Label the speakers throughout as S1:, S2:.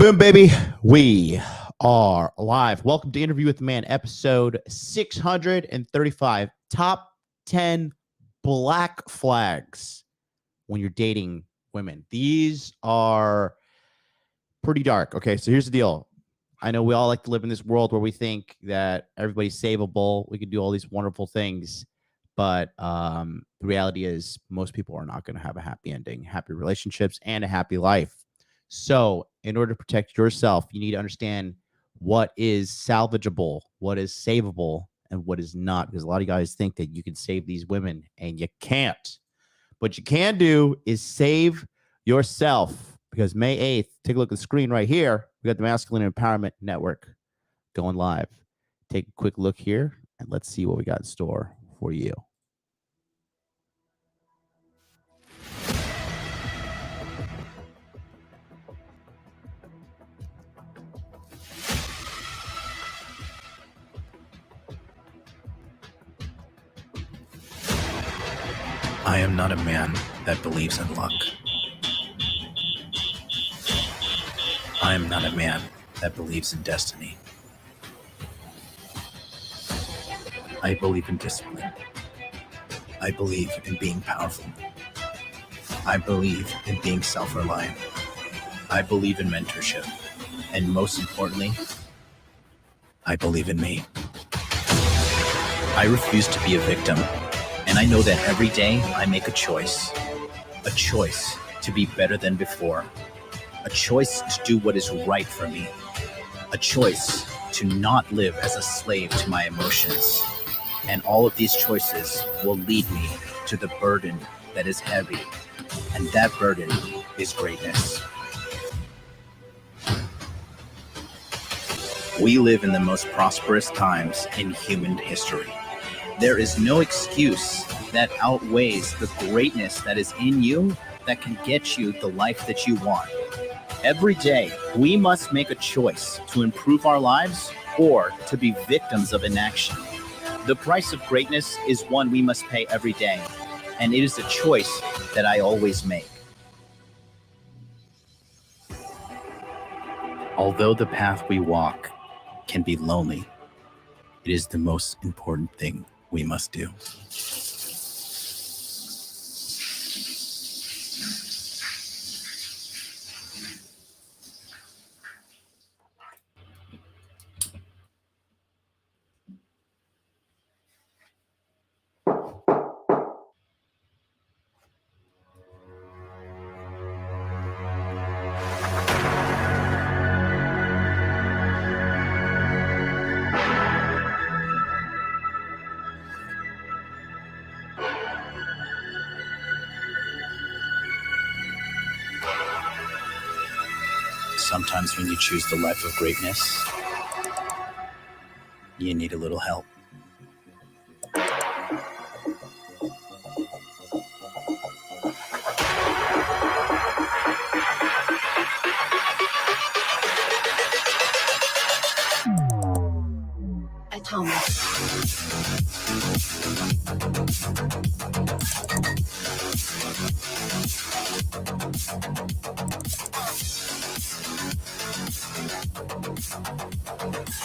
S1: Boom, baby. We are live. Welcome to Interview with the Man, episode 635. Top 10 black flags when you're dating women. These are pretty dark. Okay, so here's the deal. I know we all like to live in this world where we think that everybody's savable. We can do all these wonderful things. But the reality is most people are not going to have a happy ending, happy relationships, and a happy life. So in order to protect yourself, you need to understand what is salvageable, what is savable, and what is not. Because a lot of guys think that you can save these women, and you can't. What you can do is save yourself. Because May 8th, take a look at the screen right here. We got the Masculine Empowerment Network going live. Take a quick look here, and let's see what we got in store for you.
S2: I am not a man that believes in luck. I am not a man that believes in destiny. I believe in discipline. I believe in being powerful. I believe in being self-reliant. I believe in mentorship. And most importantly, I believe in me. I refuse to be a victim. And I know that every day I make a choice to be better than before, a choice to do what is right for me, a choice to not live as a slave to my emotions. And all of these choices will lead me to the burden that is heavy, and that burden is greatness. We live in the most prosperous times in human history. There is no excuse that outweighs the greatness that is in you that can get you the life that you want. Every day, we must make a choice to improve our lives or to be victims of inaction. The price of greatness is one we must pay every day, and it is a choice that I always make. Although the path we walk can be lonely, it is the most important thing we must do. Sometimes when you choose the life of greatness, you need a little help.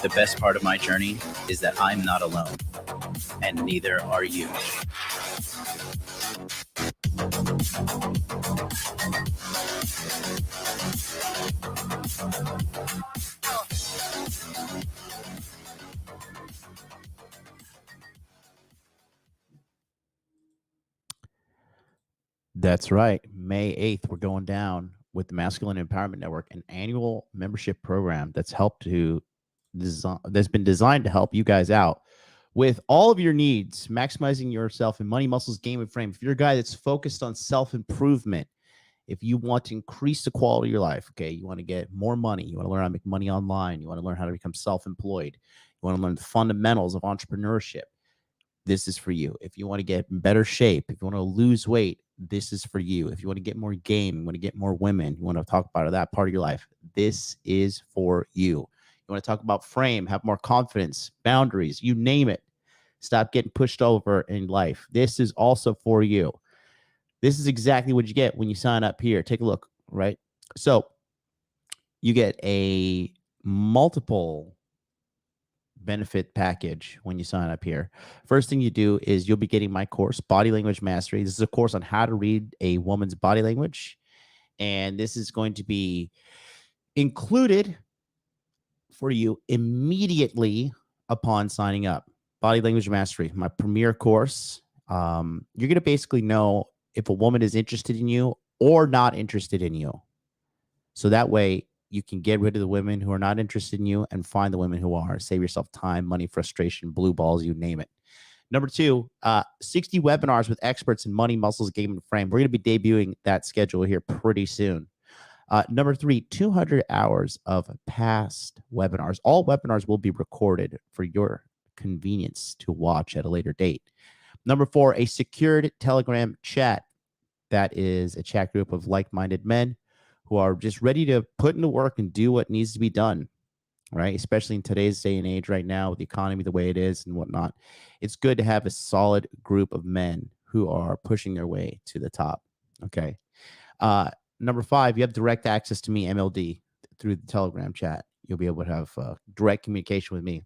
S2: The best part of my journey is that I'm not alone, and neither are you.
S1: That's right. May 8th, we're going down with the Masculine Empowerment Network, an annual membership program that's been designed to help you guys out with all of your needs, maximizing yourself in money, muscles, game, and frame. If you're a guy that's focused on self-improvement, if you want to increase the quality of your life, okay, you want to get more money, you want to learn how to make money online, you want to learn how to become self-employed, you want to learn the fundamentals of entrepreneurship, this is for you. If you want to get in better shape, if you want to lose weight, this is for you. If you want to get more game, you want to get more women, you want to talk about that part of your life, this is for you. You want to talk about frame, have more confidence, boundaries, you name it. Stop getting pushed over in life. This is also for you. This is exactly what you get when you sign up here. Take a look, right? So you get a multiple benefit package when you sign up here. First thing you do is you'll be getting my course, Body Language Mastery. This is a course on how to read a woman's body language. And this is going to be included for you immediately upon signing up. Body Language Mastery, my premier course. You're going to basically know if a woman is interested in you or not interested in you. So that way you can get rid of the women who are not interested in you and find the women who are. Save yourself time, money, frustration, blue balls, you name it. Number two, 60 webinars with experts in money, muscles, game, and frame. We're going to be debuting that schedule here pretty soon. Number three, 200 hours of past webinars. All webinars will be recorded for your convenience to watch at a later date. Number four, a secured Telegram chat. That is a chat group of like-minded men who are just ready to put into work and do what needs to be done, right? Especially in today's day and age right now with the economy the way it is and whatnot. It's good to have a solid group of men who are pushing their way to the top, okay? Number five, you have direct access to me, MLD, through the Telegram chat. You'll be able to have direct communication with me.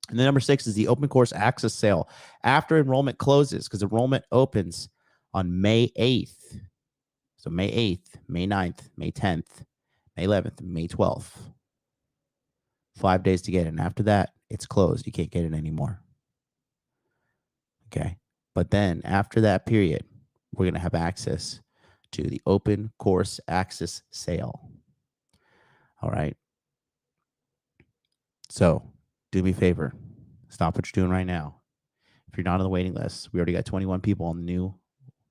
S1: And then number six is the open course access sale after enrollment closes, because enrollment opens on May 8th. So May 8th, May 9th, May 10th, May 11th, May 12th. 5 days to get it. And after that, it's closed. You can't get it anymore. Okay. But then after that period, we're going to have access to the open course access sale. All right. So do me a favor. Stop what you're doing right now. If you're not on the waiting list, we already got 21 people on the new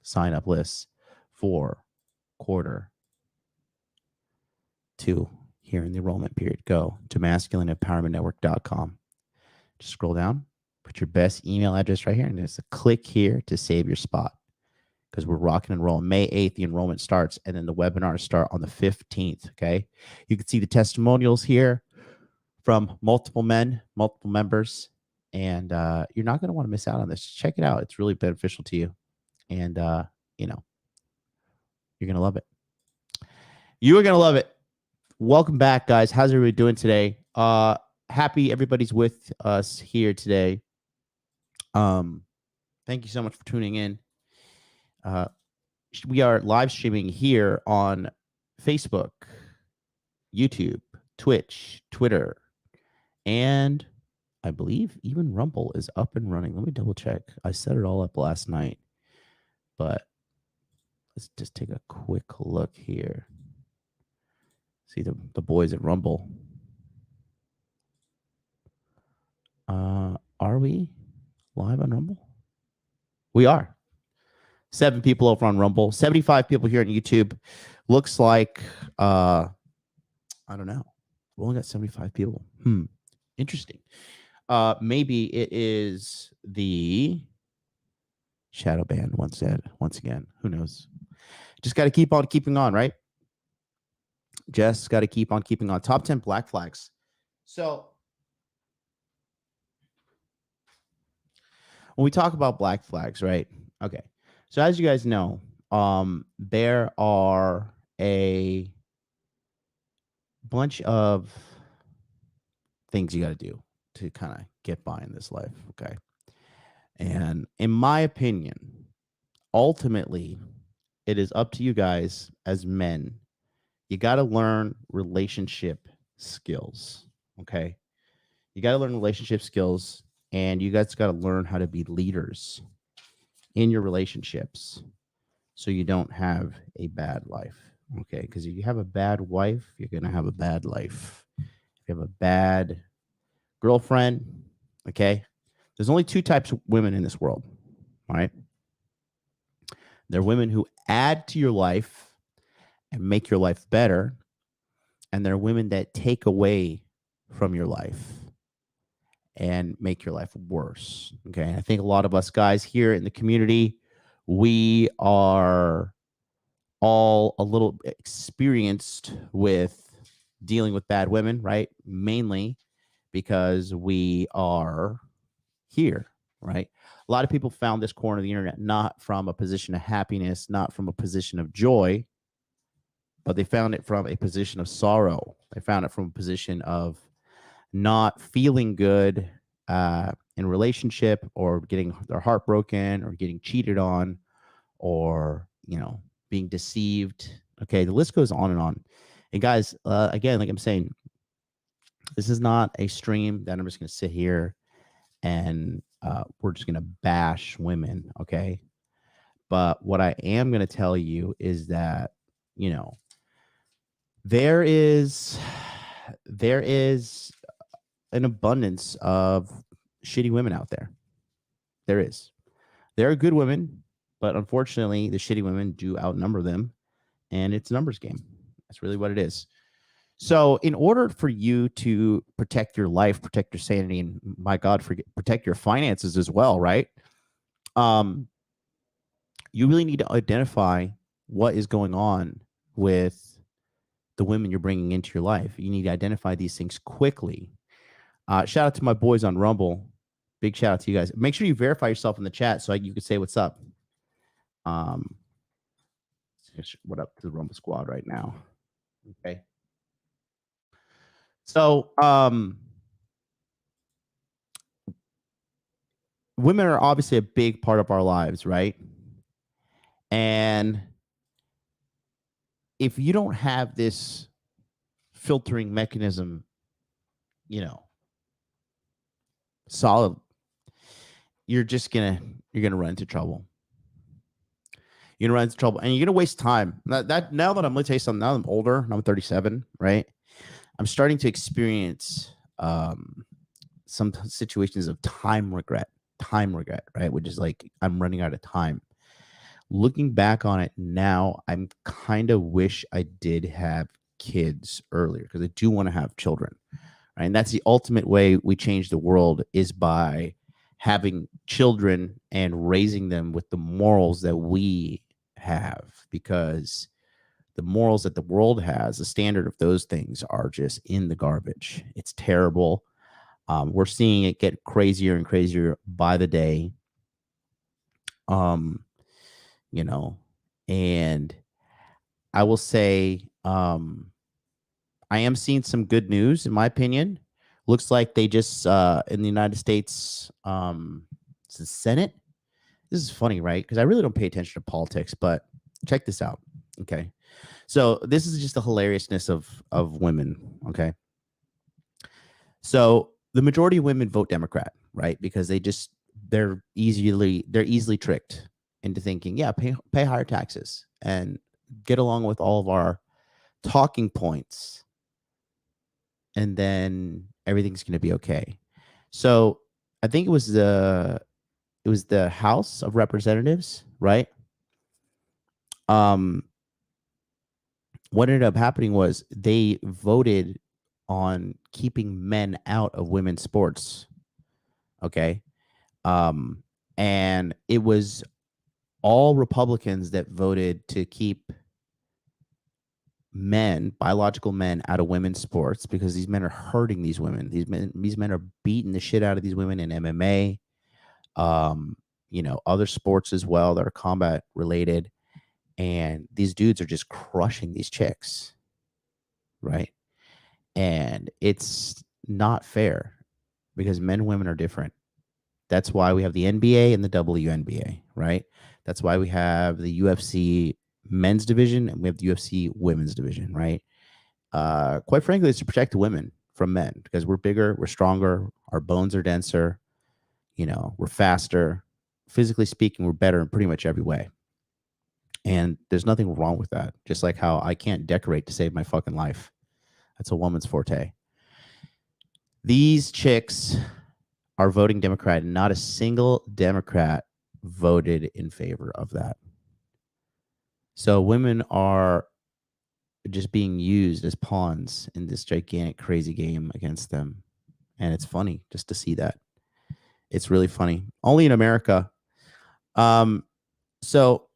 S1: sign up list for quarter two here in the enrollment period. Go to masculineempowermentnetwork.com. Just scroll down, put your best email address right here, and there's a click here to save your spot, because we're rocking and rolling. May 8th, the enrollment starts, and then the webinars start on the 15th, okay? You can see the testimonials here from multiple men, multiple members, and you're not going to want to miss out on this. Check it out. It's really beneficial to you, and, you know, you're going to love it. You are going to love it. Welcome back, guys. How's everybody doing today? Happy everybody's with us here today. Thank you so much for tuning in. We are live streaming here on Facebook, YouTube, Twitch, Twitter, and I believe even Rumble is up and running. Let me double check. I set it all up last night, but let's just take a quick look here. See the boys at Rumble. Are we live on Rumble? We are. 7 people over on Rumble, 75 people here on YouTube. Looks like, I don't know. We only got 75 people. Interesting. Maybe it is the shadow band once again. Who knows? Just got to keep on keeping on, right? Just got to keep on keeping on. Top 10 black flags. So when we talk about black flags, right? Okay. So as you guys know, there are a bunch of things you got to do to kind of get by in this life, okay? And in my opinion, ultimately, it is up to you guys as men. You got to learn relationship skills, okay? You got to learn relationship skills, and you guys got to learn how to be leaders in your relationships so you don't have a bad life, okay? Because if you have a bad wife, you're going to have a bad life. If you have a bad girlfriend, okay? There's only 2 types of women in this world, all right? They're women who add to your life and make your life better, and they're women that take away from your life and make your life worse, okay? I think a lot of us guys here in the community, we are all a little experienced with dealing with bad women, right? Mainly because we are here, right? A lot of people found this corner of the internet not from a position of happiness, not from a position of joy, but they found it from a position of sorrow They found it from a position of not feeling good in a relationship, or getting their heart broken, or getting cheated on, or, being deceived. Okay, the list goes on and on. And guys, again, like I'm saying, this is not a stream that I'm just going to sit here and we're just going to bash women. Okay. But what I am going to tell you is that, there is an abundance of shitty women out there. There is. There are good women, but unfortunately, the shitty women do outnumber them, and it's a numbers game. That's really what it is. So, in order for you to protect your life, protect your sanity, and my God, protect your finances as well, right? You really need to identify what is going on with the women you're bringing into your life. You need to identify these things quickly. Shout out to my boys on Rumble. Big shout out to you guys. Make sure you verify yourself in the chat so you can say what's up. What up to the Rumble squad right now? Okay. So, women are obviously a big part of our lives, right? And if you don't have this filtering mechanism, solid, you're gonna run into trouble. You're gonna run into trouble, and you're gonna waste time. Now that I'm gonna tell you something. Now that I'm older, and I'm 37, right? I'm starting to experience some situations of time regret, right? Which is like, I'm running out of time. Looking back on it now, I'm kind of wish I did have kids earlier, because I do want to have children, right? And that's the ultimate way we change the world, is by having children and raising them with the morals that we have, because the morals that the world has, the standard of those things are just in the garbage. It's terrible. We're seeing it get crazier and crazier by the day. And I will say, I am seeing some good news, in my opinion. Looks like they just, in the United States, it's the Senate. This is funny, right? Because I really don't pay attention to politics, but check this out. Okay. So this is just the hilariousness of women. Okay. So the majority of women vote Democrat, right? Because they're easily tricked into thinking, yeah, pay higher taxes and get along with all of our talking points, and then everything's going to be okay. So I think it was the House of Representatives, right? What ended up happening was they voted on keeping men out of women's sports. Okay. And it was all Republicans that voted to keep biological men, out of women's sports, because these men are hurting these women. These men are beating the shit out of these women in MMA, other sports as well that are combat related. And these dudes are just crushing these chicks, right? And it's not fair, because men and women are different. That's why we have the NBA and the WNBA, right? That's why we have the UFC men's division and we have the UFC women's division, right? Quite frankly, it's to protect the women from men, because we're bigger, we're stronger, our bones are denser, we're faster. Physically speaking, we're better in pretty much every way. And there's nothing wrong with that. Just like how I can't decorate to save my fucking life. That's a woman's forte. These chicks are voting Democrat, and not a single Democrat voted in favor of that. So women are just being used as pawns in this gigantic, crazy game against them. And it's funny just to see that. It's really funny. Only in America. So,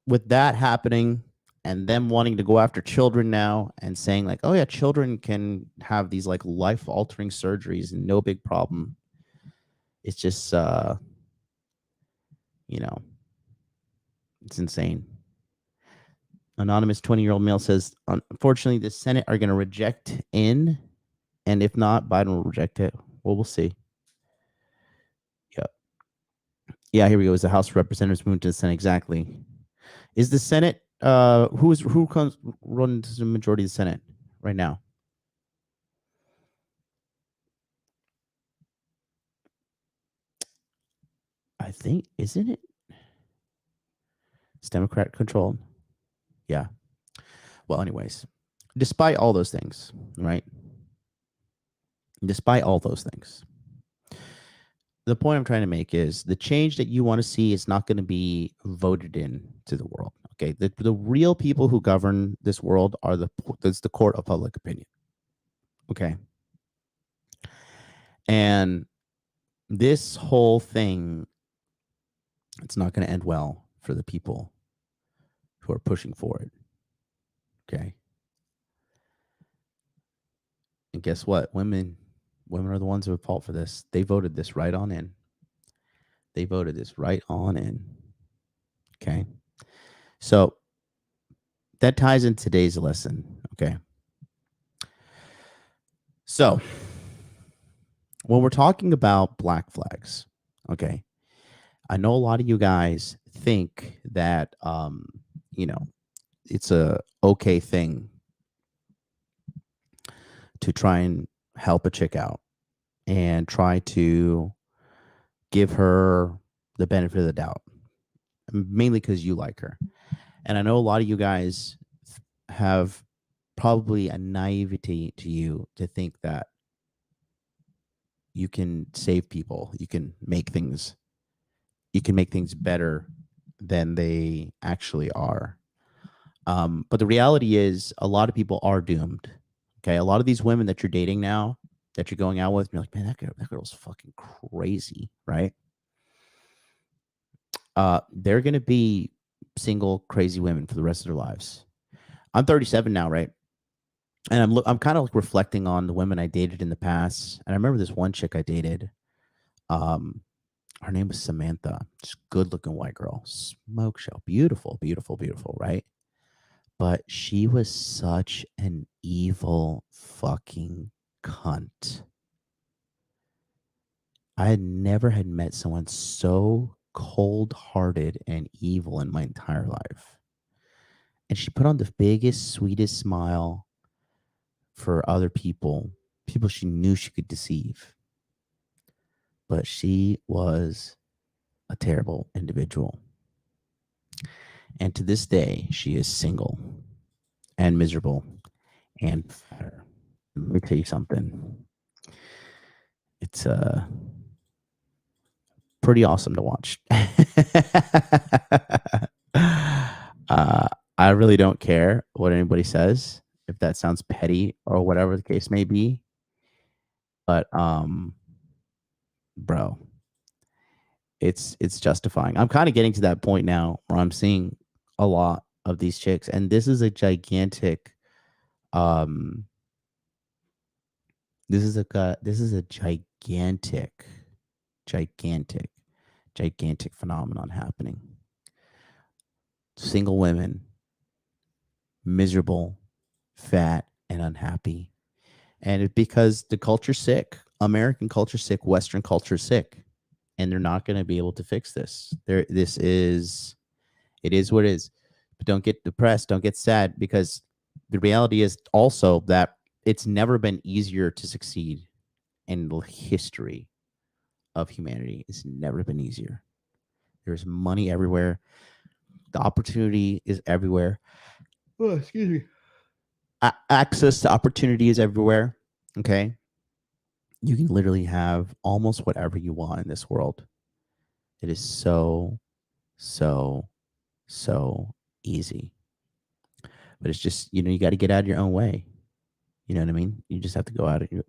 S1: with that happening, and them wanting to go after children now and saying like, oh yeah, children can have these like life-altering surgeries and no big problem. It's just, it's insane. Anonymous 20-year-old male says, unfortunately, the Senate are going to reject in, and if not, Biden will reject it. Well, we'll see. Yeah. Yeah, here we go. Is the House of Representatives moving to the Senate? Exactly. Is the Senate, who comes runs the majority of the Senate right now? I think, isn't it? It's Democrat controlled. Yeah. Well, anyways, despite all those things, right? Despite all those things, the point I'm trying to make is the change that you want to see is not going to be voted in to the world. Okay. The real people who govern this world are the court of public opinion. Okay. And this whole thing, it's not going to end well for the people who are pushing for it. Okay. And guess what? Women are the ones who have fought for this. They voted this right on in. They voted this right on in. Okay. So that ties in today's lesson. Okay. So when we're talking about black flags, okay, I know a lot of you guys think that, it's a okay thing to try and help a chick out and try to give her the benefit of the doubt, mainly because you like her. And I know a lot of you guys have probably a naivety to you to think that you can save people, you can make things better than they actually are. But the reality is a lot of people are doomed. Okay. A lot of these women that you're dating now, that you're going out with, you're like, man, that girl's fucking crazy, right? They're going to be single, crazy women for the rest of their lives. I'm 37 now, right? And I'm kind of like reflecting on the women I dated in the past. And I remember this one chick I dated. Her name was Samantha. Just good looking white girl, smoke show, beautiful, beautiful, beautiful, right? But she was such an evil fucking cunt. I had never had met someone so cold-hearted and evil in my entire life. And she put on the biggest, sweetest smile for other people she knew she could deceive. But she was a terrible individual. And to this day, she is single and miserable and fatter. Let me tell you something. It's pretty awesome to watch. I really don't care what anybody says, if that sounds petty or whatever the case may be. But bro, it's justifying. I'm kind of getting to that point now where I'm seeing a lot of these chicks, and this is a gigantic this is a gigantic phenomenon happening. Single women, miserable, fat, and unhappy. And it's because the culture's sick. American culture sick, Western culture sick. And they're not going to be able to fix this. It is what it is. But don't get depressed, don't get sad, because the reality is also that it's never been easier to succeed in the history of humanity. It's never been easier. There's money everywhere. The opportunity is everywhere. Oh, excuse me. Access to opportunity is everywhere. Okay. You can literally have almost whatever you want in this world. It is so easy. But it's just, you got to get out of your own way. You know what I mean? You just have to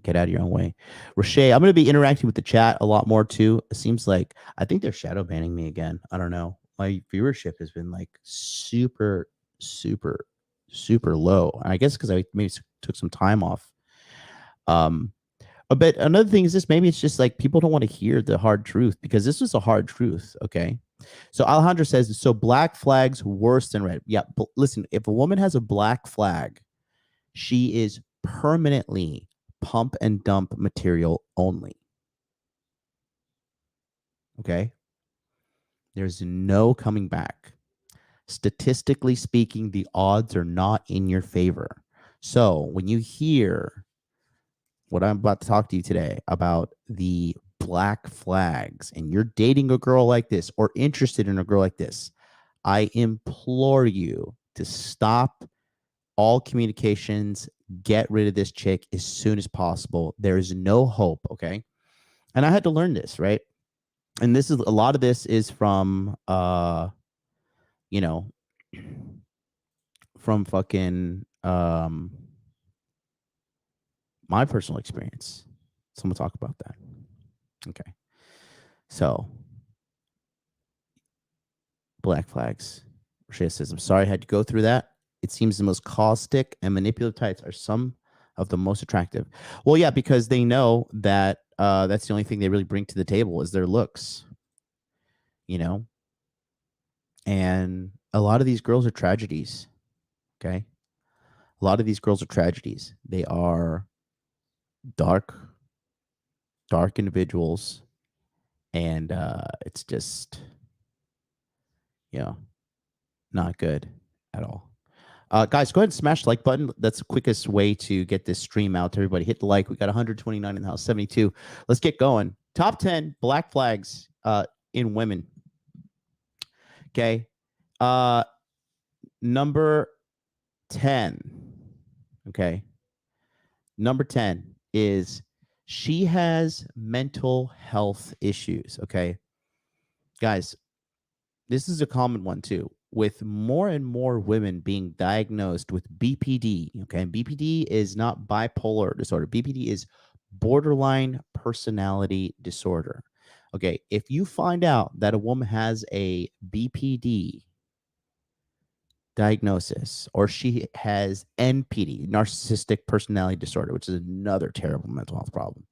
S1: get out of your own way. Roche, I'm going to be interacting with the chat a lot more too. It seems like, I think they're shadow banning me again. I don't know. My viewership has been like super low. I guess because I maybe took some time off. But another thing is this, maybe it's just like people don't want to hear the hard truth, because this was a hard truth. Okay. So Alejandro says, so black flags worse than red. Yeah, but listen, if a woman has a black flag, she is permanently pump and dump material only. Okay? There's no coming back. Statistically speaking, the odds are not in your favor. So when you hear what I'm about to talk to you today about the black flags and you're dating a girl like this or interested in a girl like this, I implore you to stop all communications, get rid of this chick as soon as possible. There is no hope, okay? And I had to learn this, right? And this is a lot of this is from you know, from fucking my personal experience. So I'm gonna talk about that. Okay. So black flags. Rashida says, I'm sorry I had to go through that. It seems the most caustic and manipulative types are some of the most attractive. Well, yeah, because they know that that's the only thing they really bring to the table is their looks, you know? And a lot of these girls are tragedies, okay? A lot of these girls are tragedies. They are dark individuals, and it's just, not good at all. Guys, go ahead and smash the like button. That's the quickest way to get this stream out to everybody. Hit the like. We got 129 in the house, 72. Let's get going. Top 10 black flags in women. Okay. Number 10. Okay. Number 10 is she has mental health issues. Okay. Guys, this is a common one too, with more and more women being diagnosed with BPD. Okay. BPD is not bipolar disorder. BPD is borderline personality disorder. Okay. If you find out that a woman has a BPD diagnosis or she has NPD, narcissistic personality disorder, which is another terrible mental health problem.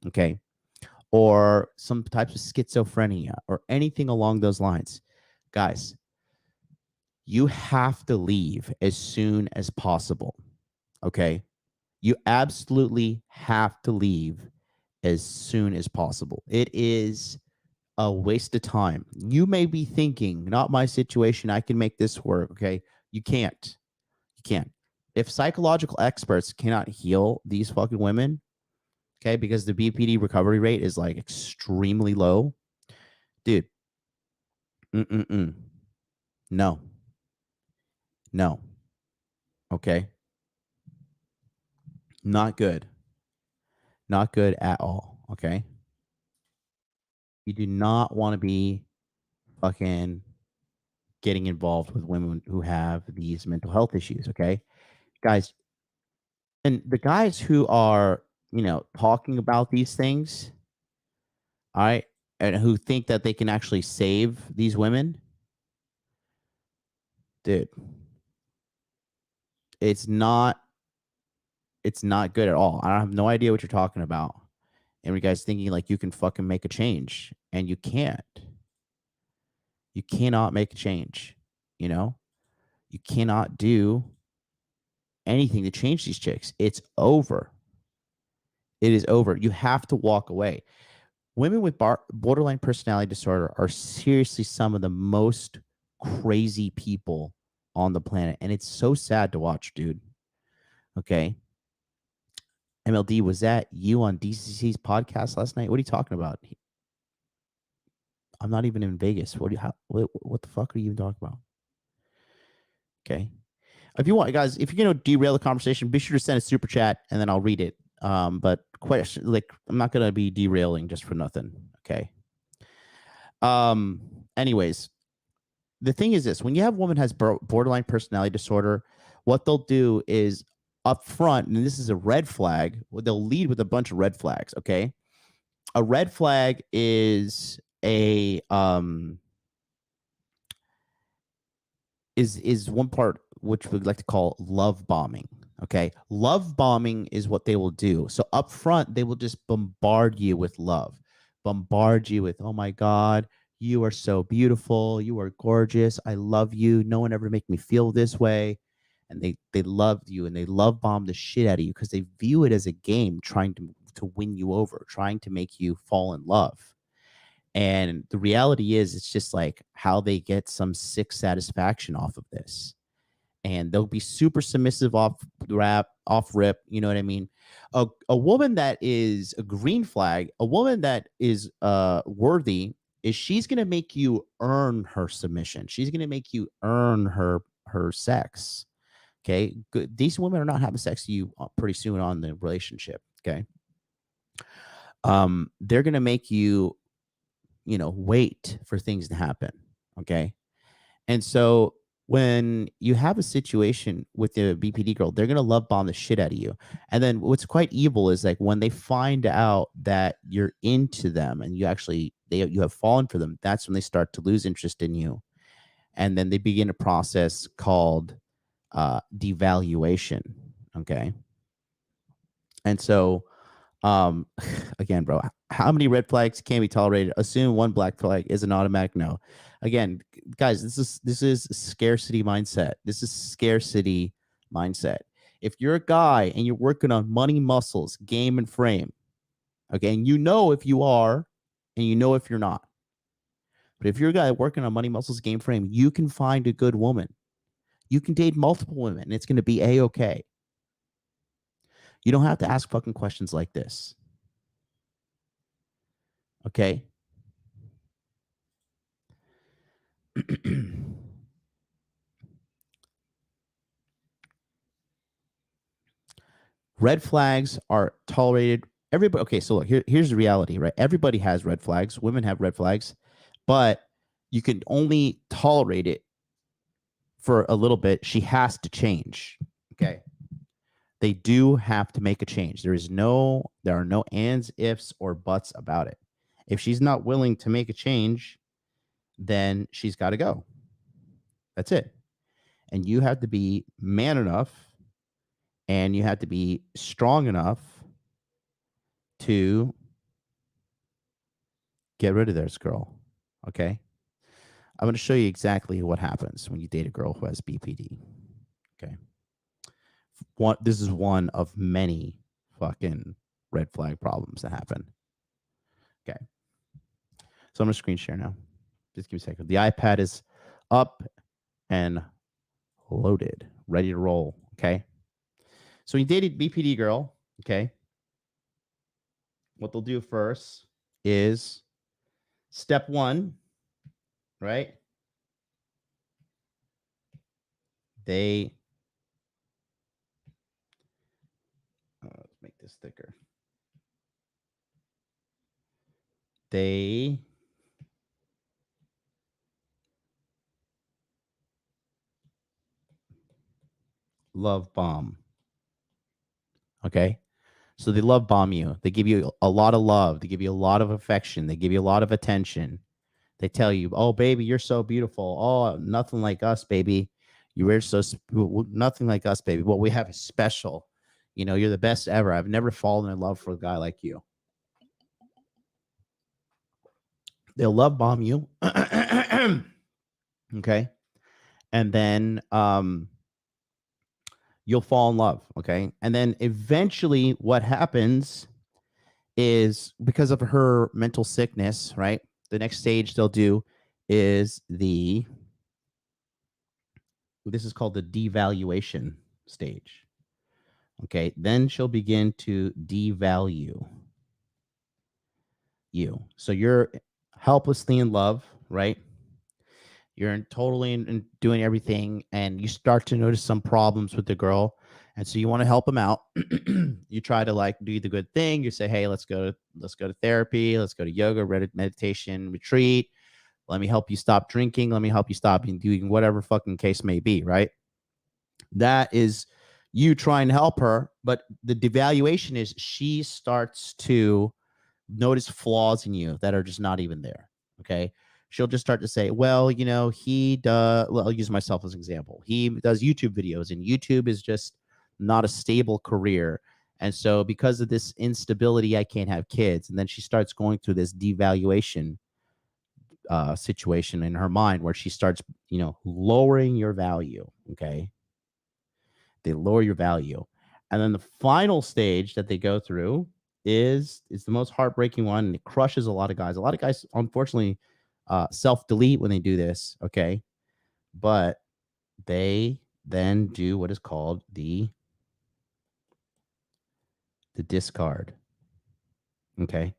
S1: Okay. Or some types of schizophrenia or anything along those lines. Guys, you have to leave as soon as possible. Okay. You absolutely have to leave as soon as possible. It is a waste of time. You may be thinking, not my situation. I can make this work. Okay. You can't. You can't. If psychological experts cannot heal these fucking women, okay, because the BPD recovery rate is like extremely low, dude. No. No. Okay. Not good. Not good at all. Okay. You do not want to be fucking getting involved with women who have these mental health issues. Okay. Guys, and the guys who are, talking about these things, all right, and who think that they can actually save these women, dude, it's not good at all. I have no idea what you're talking about. And you guys thinking like you can fucking make a change, and you can't. You cannot make a change, You cannot do anything to change these chicks. It's over. It is over. You have to walk away. Women with borderline personality disorder are seriously some of the most crazy people on the planet. And it's so sad to watch, dude. Okay. MLD, was that you on DCC's podcast last night? What are you talking about? I'm not even in Vegas. What the fuck are you even talking about? Okay. If you want, guys, if you're going to derail the conversation, be sure to send a super chat and then I'll read it. But question, like, I'm not going to be derailing just for nothing. Okay. Anyways, the thing is this: when you have a woman has borderline personality disorder, what they'll do is up front, and this is a red flag, they'll lead with a bunch of red flags. Okay. A red flag is a, is one part which we'd like to call love bombing. Okay. Love bombing is what they will do. So up front, they will just bombard you with love, bombard you with, oh my God, you are so beautiful. You are gorgeous. I love you. No one ever make me feel this way. And they love you and they love bomb the shit out of you because they view it as a game trying to win you over, trying to make you fall in love. And the reality is it's just like how they get some sick satisfaction off of this. And they'll be super submissive off rip, you know what I mean? A woman that is a green flag, a woman that is worthy, is she's going to make you earn her submission. She's going to make you earn her sex. Okay, good. Decent women are not having sex with you pretty soon on the relationship. Okay, they're going to make you, wait for things to happen. Okay, and so when you have a situation with the BPD girl, they're going to love bomb the shit out of you. And then what's quite evil is like when they find out that you're into them and you have fallen for them, that's when they start to lose interest in you. And then they begin a process called devaluation. Okay. And so, again, bro, how many red flags can be tolerated? Assume one black flag is an automatic no. Again, guys, this is scarcity mindset. This is scarcity mindset. If you're a guy and you're working on money, muscles, game, and frame, okay, and you know if you are, and you know if you're not. But if you're a guy working on money, muscles, game, frame, you can find a good woman. You can date multiple women, and it's going to be a-okay. You don't have to ask fucking questions like this. Okay? Red flags are tolerated. Everybody, okay, so look, here's the reality, right? Everybody has red flags. Women have red flags, but you can only tolerate it for a little bit. She has to change. Okay. They do have to make a change. There are no ands, ifs, or buts about it. If she's not willing to make a change, then she's got to go. That's it. And you have to be man enough and you have to be strong enough to get rid of this girl. Okay. I'm going to show you exactly what happens when you date a girl who has BPD. Okay. This is one of many fucking red flag problems that happen. Okay. So I'm going to screen share now. Just give me a second. The iPad is up and loaded, ready to roll. Okay. So you dated BPD girl. Okay. What they'll do first is step one, right? Let's make this thicker. They love bomb. Okay. So they love bomb you. They give you a lot of love. They give you a lot of affection. They give you a lot of attention. They tell you, oh, baby, you're so beautiful. Oh, nothing like us, baby. You're so nothing like us, baby. What we have is special. You're the best ever. I've never fallen in love for a guy like you. They'll love bomb you. Okay. And then you'll fall in love. Okay. And then eventually what happens is because of her mental sickness, right? The next stage they'll do is this is called the devaluation stage. Okay. Then she'll begin to devalue you. So you're helplessly in love, right? You're totally in doing everything, and you start to notice some problems with the girl, and so you want to help them out. You try to do the good thing. You say, "Hey, let's go to therapy. Let's go to yoga, meditation, retreat. Let me help you stop drinking. Let me help you stop doing whatever fucking case may be." Right? That is you trying to help her, but the devaluation is she starts to notice flaws in you that are just not even there. Okay. She'll just start to say, well, he does. Well, I'll use myself as an example. He does YouTube videos, and YouTube is just not a stable career. And so because of this instability, I can't have kids. And then she starts going through this devaluation situation in her mind where she starts, lowering your value. Okay. They lower your value. And then the final stage that they go through is the most heartbreaking one. And it crushes a lot of guys. A lot of guys, unfortunately, self-delete when they do this. Okay. But they then do what is called the discard. Okay.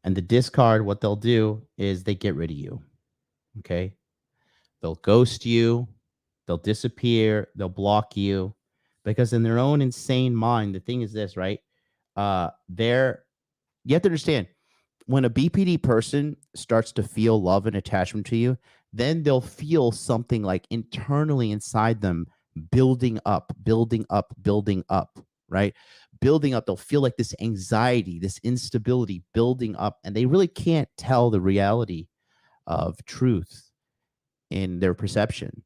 S1: And the discard, what they'll do is they get rid of you. Okay. They'll ghost you. They'll disappear. They'll block you because in their own insane mind, the thing is this, right? You have to understand when a BPD person starts to feel love and attachment to you, then they'll feel something like internally inside them building up, right? Building up. They'll feel like this anxiety, this instability building up, and they really can't tell the reality of truth in their perception.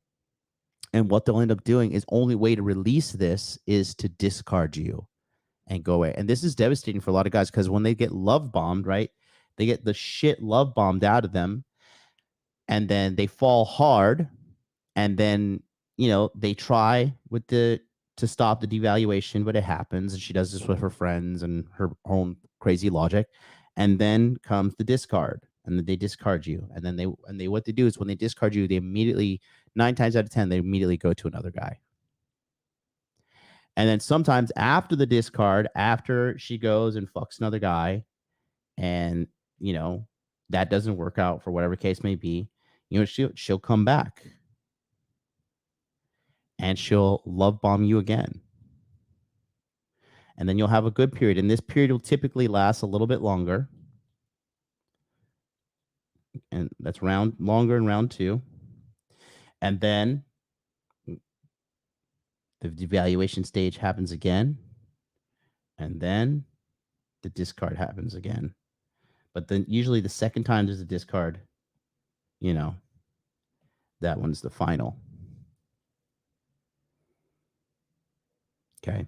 S1: And what they'll end up doing is only way to release this is to discard you and go away. And this is devastating for a lot of guys because when they get love bombed, right? They get the shit love bombed out of them. And then they fall hard. And then, they try to stop the devaluation, but it happens. And she does this with her friends and her own crazy logic. And then comes the discard. And then they discard you. And then what they do is when they discard you, they immediately, 9 times out of 10, they immediately go to another guy. And then sometimes after the discard, after she goes and fucks another guy, and that doesn't work out for whatever case may be, she'll come back and she'll love bomb you again. And then you'll have a good period. And this period will typically last a little bit longer. And that's longer in round 2. And then the devaluation stage happens again. And then the discard happens again. But then usually the second time there's a discard, that one's the final. Okay.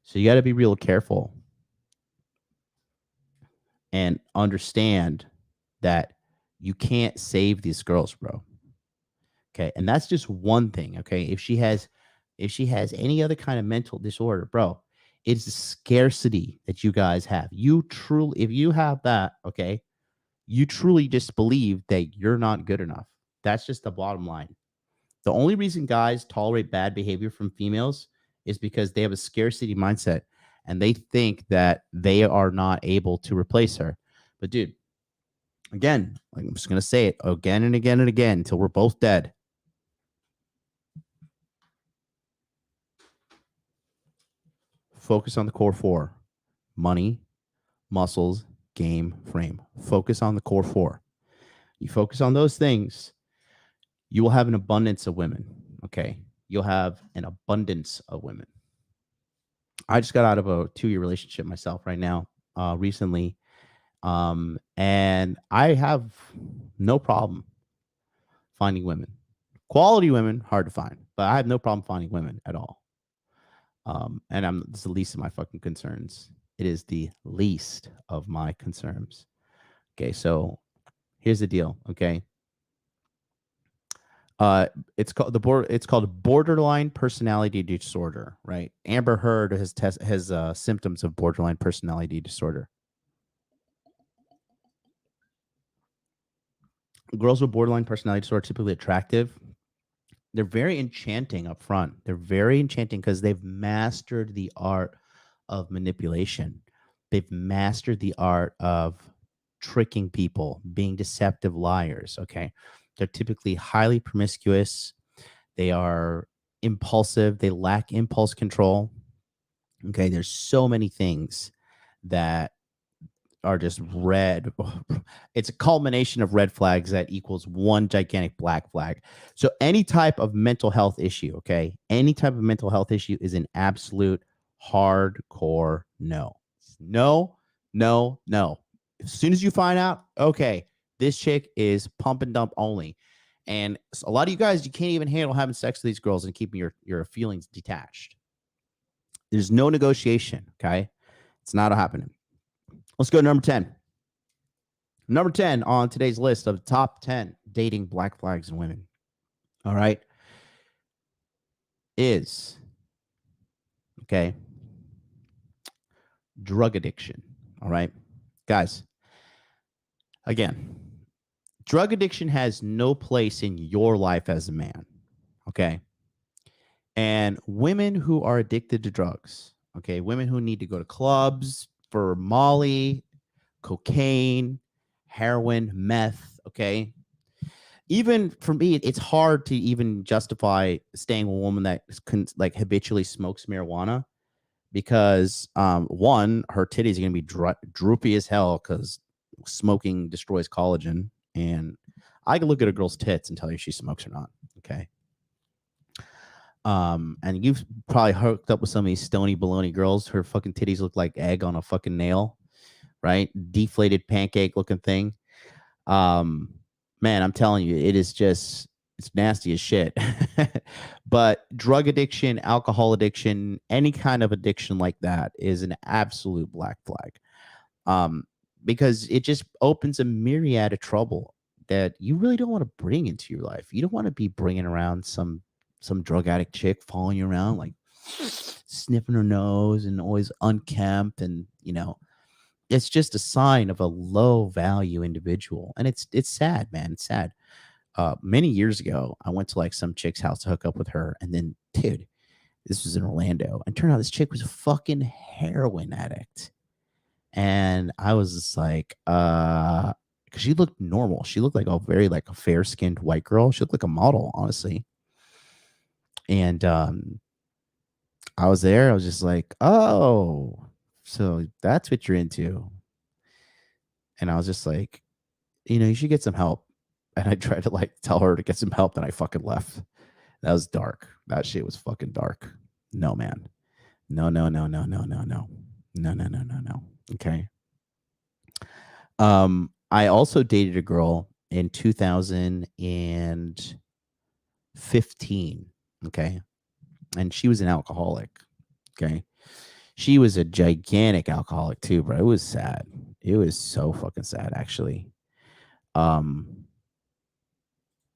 S1: So you got to be real careful and understand that you can't save these girls, bro. Okay. And that's just one thing. Okay. If she has any other kind of mental disorder, bro, it's the scarcity that you guys have. If you have that, okay, you truly just believe that you're not good enough. That's just the bottom line. The only reason guys tolerate bad behavior from females is because they have a scarcity mindset and they think that they are not able to replace her. But dude, again, I'm just going to say it again and again and again until we're both dead. Focus on the core 4: money, muscles, game, frame. Focus on the core 4. You focus on those things, you will have an abundance of women. Okay. You'll have an abundance of women. I just got out of a 2-year relationship myself right now, recently. And I have no problem finding women. Quality women, hard to find, but I have no problem finding women at all. And it's the least of my fucking concerns. It is the least of my concerns. Okay, so here's the deal. Okay, it's called borderline personality disorder, right? Amber Heard has symptoms of borderline personality disorder. Girls with borderline personality disorder are typically attractive. They're very enchanting up front. They're very enchanting because they've mastered the art of manipulation. They've mastered the art of tricking people, being deceptive liars. Okay. They're typically highly promiscuous. They are impulsive. They lack impulse control. Okay. There's so many things that are just red. It's a culmination of red flags that equals one gigantic black flag. So any type of mental health issue, okay, any type of mental health issue is an absolute hardcore no. No, no, no. As soon as you find out, okay, this chick is pump and dump only. And a lot of you guys, you can't even handle having sex with these girls and keeping your feelings detached. There's no negotiation, okay? It's not happening. Let's go to number 10. Number 10 on today's list of top 10 dating black flags in women. All right. Is, okay, drug addiction. All right. Guys, again, drug addiction has no place in your life as a man. Okay. And women who are addicted to drugs, okay, women who need to go to clubs for Molly, cocaine, heroin, meth, okay. Even for me, it's hard to even justify staying with a woman that like habitually smokes marijuana because one, her titties are gonna be droopy as hell because smoking destroys collagen, and I can look at a girl's tits and tell you if she smokes or not. Okay. And you've probably hooked up with some of these stony baloney girls. Her fucking titties look like egg on a fucking nail, right? Deflated pancake looking thing. Man, I'm telling you, it is just, it's nasty as shit. But drug addiction, alcohol addiction, any kind of addiction like that is an absolute black flag. Because it just opens a myriad of trouble that you really don't want to bring into your life. You don't want to be bringing around some drug addict chick following you around, like sniffing her nose and always unkempt, and it's just a sign of a low value individual. And it's sad, man. It's sad. Many years ago, I went to like some chick's house to hook up with her, and then, dude, this was in Orlando, and turned out this chick was a fucking heroin addict. And I was just like, because she looked normal. She looked like a very like a fair skinned white girl. She looked like a model, honestly. And I was there. I was just like, oh, so that's what you're into. And I was just like, you should get some help. And I tried to like tell her to get some help, and I fucking left. That was dark. That shit was fucking dark. No, man. No, no, no, no, no, no, no. No, no, no, no, no. Okay. I also dated a girl in 2015. Okay. And she was an alcoholic. Okay. She was a gigantic alcoholic too, bro. It was sad. It was so fucking sad, actually.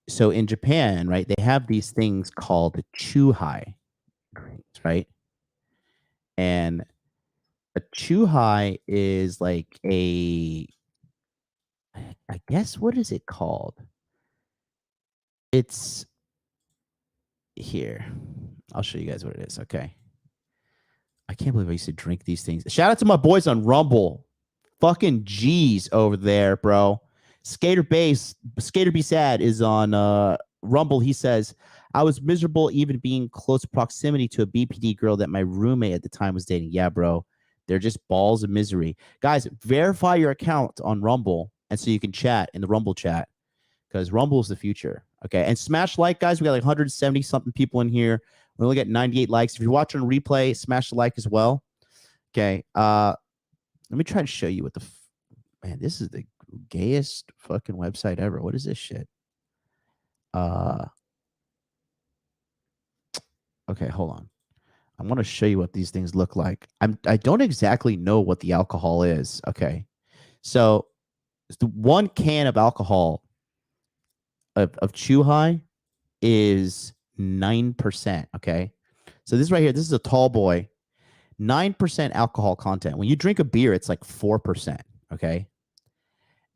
S1: So in Japan, right, they have these things called chuhai, right? And a chuhai is like I guess, what is it called? It's here. I'll show you guys what it is. Okay. I can't believe I used to drink these things. Shout out to my boys on Rumble. Fucking G's over there, bro. Skater Be Sad is on Rumble. He says, I was miserable even being close proximity to a BPD girl that my roommate at the time was dating. Yeah, bro. They're just balls of misery. Guys, verify your account on Rumble, and so you can chat in the Rumble chat, because Rumble is the future. Okay. And smash like, guys. We got like 170 something people in here. We only got 98 likes. If you're watching on replay, smash the like as well. Okay. Let me try to show you what man, this is the gayest fucking website ever. What is this shit? Okay, hold on. I want to show you what these things look like. I don't exactly know what the alcohol is. Okay. So the one can of alcohol of Chuhai is 9%. Okay. So this right here, this is a tall boy. 9% alcohol content. When you drink a beer, it's like 4%. Okay.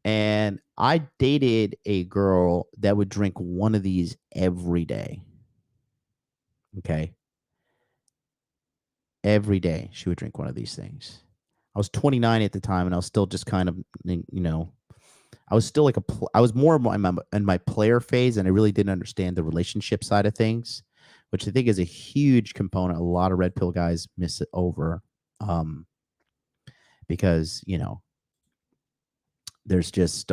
S1: And I dated a girl that would drink one of these every day. Okay. Every day she would drink one of these things. I was 29 at the time, and I was still just kind of, I was still like I was more in my player phase, and I really didn't understand the relationship side of things, which I think is a huge component. A lot of red pill guys miss it over, because there's just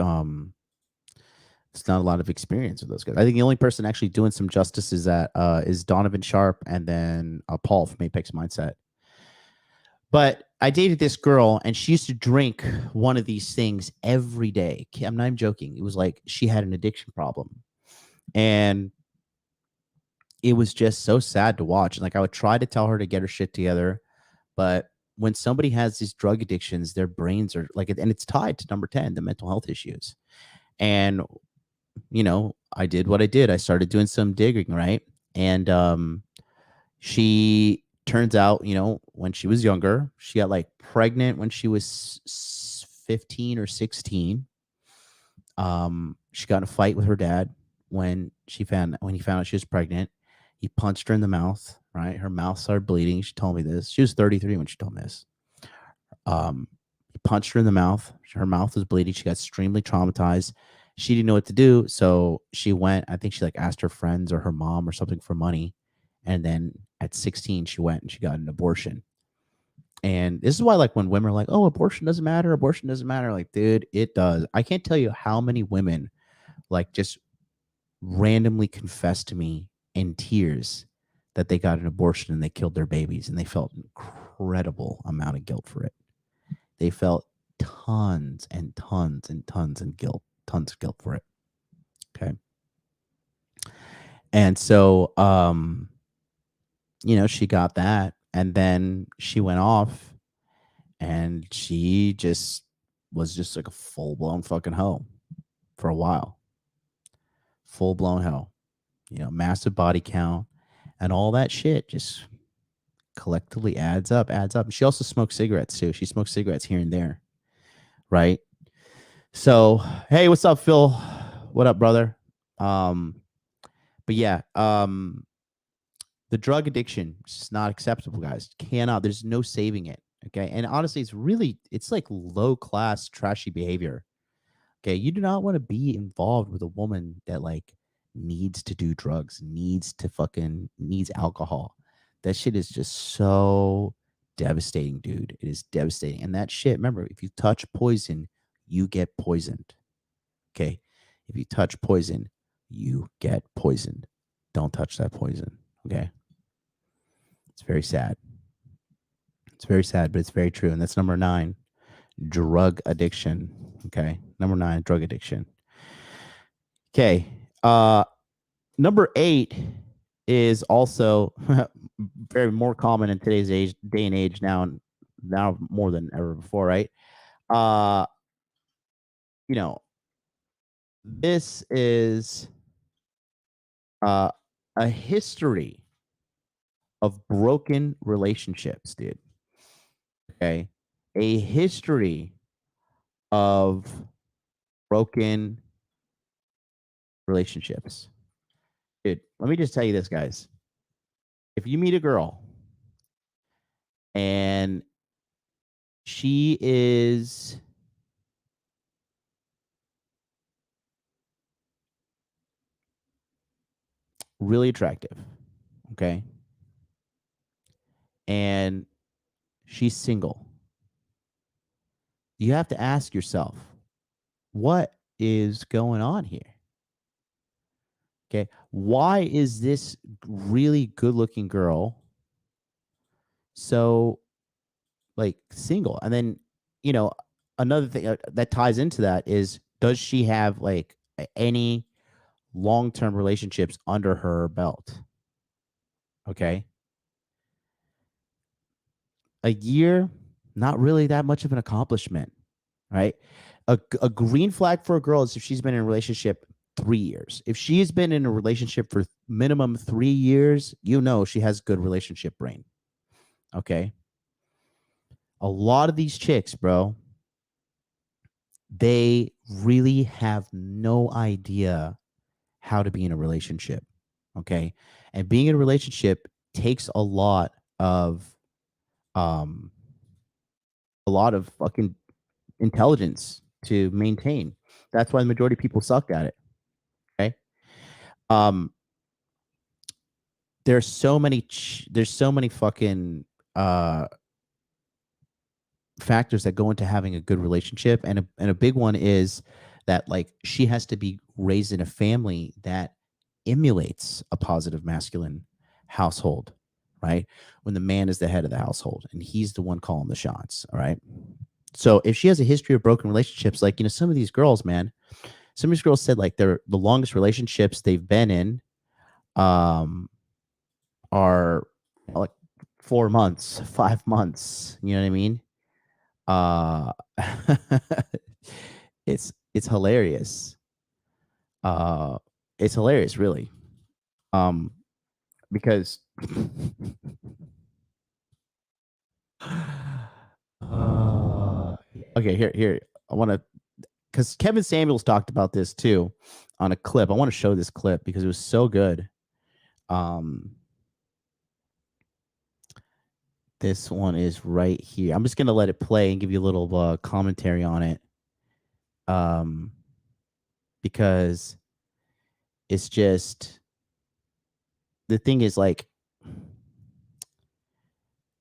S1: it's not a lot of experience with those guys. I think the only person actually doing some justice is Donovan Sharp, and then Paul from Apex Mindset. But I dated this girl, and she used to drink one of these things every day. I'm not even joking. It was like she had an addiction problem. And it was just so sad to watch. And like, I would try to tell her to get her shit together, but when somebody has these drug addictions, their brains are like, and it's tied to number 10, the mental health issues. And, I did what I did. I started doing some digging, right? And she turns out, when she was younger, she got like pregnant when she was 15 or 16. She got in a fight with her dad when he found out she was pregnant. He punched her in the mouth, right? Her mouth started bleeding. She told me this. She was 33 when she told me this. He punched her in the mouth. Her mouth was bleeding. She got extremely traumatized. She didn't know what to do. So she went, I think she like asked her friends or her mom or something for money. And then at 16, she went and she got an abortion. And this is why, like, when women are like, oh, abortion doesn't matter. Abortion doesn't matter. Like, dude, it does. I can't tell you how many women like just randomly confessed to me in tears that they got an abortion and they killed their babies, and they felt incredible amount of guilt for it. They felt tons and tons and tons of guilt for it. Okay. And so, she got that, and then she went off, and she just was just like a full-blown fucking hoe for a while. Full-blown hoe. Massive body count and all that shit just collectively adds up. And she also smoked cigarettes too. She smoked cigarettes here and there. Right. So, hey, what's up, Phil? What up, brother? But yeah, the drug addiction is not acceptable, guys. There's no saving it. Okay. And honestly, it's like low class, trashy behavior. Okay. You do not want to be involved with a woman that like needs to do drugs, needs alcohol. That shit is just so devastating, dude. It is devastating. And that shit, remember, if you touch poison, you get poisoned. Okay. If you touch poison, you get poisoned. Don't touch that poison. Okay. It's very sad. It's very sad, but it's very true. And that's number 9, drug addiction. Okay. Number 9, drug addiction. Okay. Number 8 is also very more common in today's day and age now more than ever before, right? This is a history of broken relationships, dude. Okay. A history of broken relationships. Dude, let me just tell you this, guys. If you meet a girl and she is really attractive, okay, and she's single, you have to ask yourself, what is going on here? Okay, why is this really good-looking girl so like single? And then, another thing that ties into that is, does she have like any long-term relationships under her belt? Okay. A year, not really that much of an accomplishment, right? A green flag for a girl is if she's been in a relationship 3 years. If she has been in a relationship for minimum 3 years, she has good relationship brain. Okay. A lot of these chicks, bro, they really have no idea how to be in a relationship. Okay. And being in a relationship takes a lot of fucking intelligence to maintain. That's why the majority of people suck at it. Okay. There's so many fucking factors that go into having a good relationship, and a big one is that like she has to be raised in a family that emulates a positive masculine household, right? When the man is the head of the household and he's the one calling the shots. All right. So if she has a history of broken relationships, like, some of these girls, man, some of these girls said like the longest relationships they've been in are like 4 months, 5 months. You know what I mean? Uh, it's hilarious. It's hilarious, really. Because okay, here. I want to, because Kevin Samuels talked about this too on a clip. I want to show this clip because it was so good. This one is right here. I'm just gonna let it play and give you a little commentary on it. Because it's just, the thing is, like,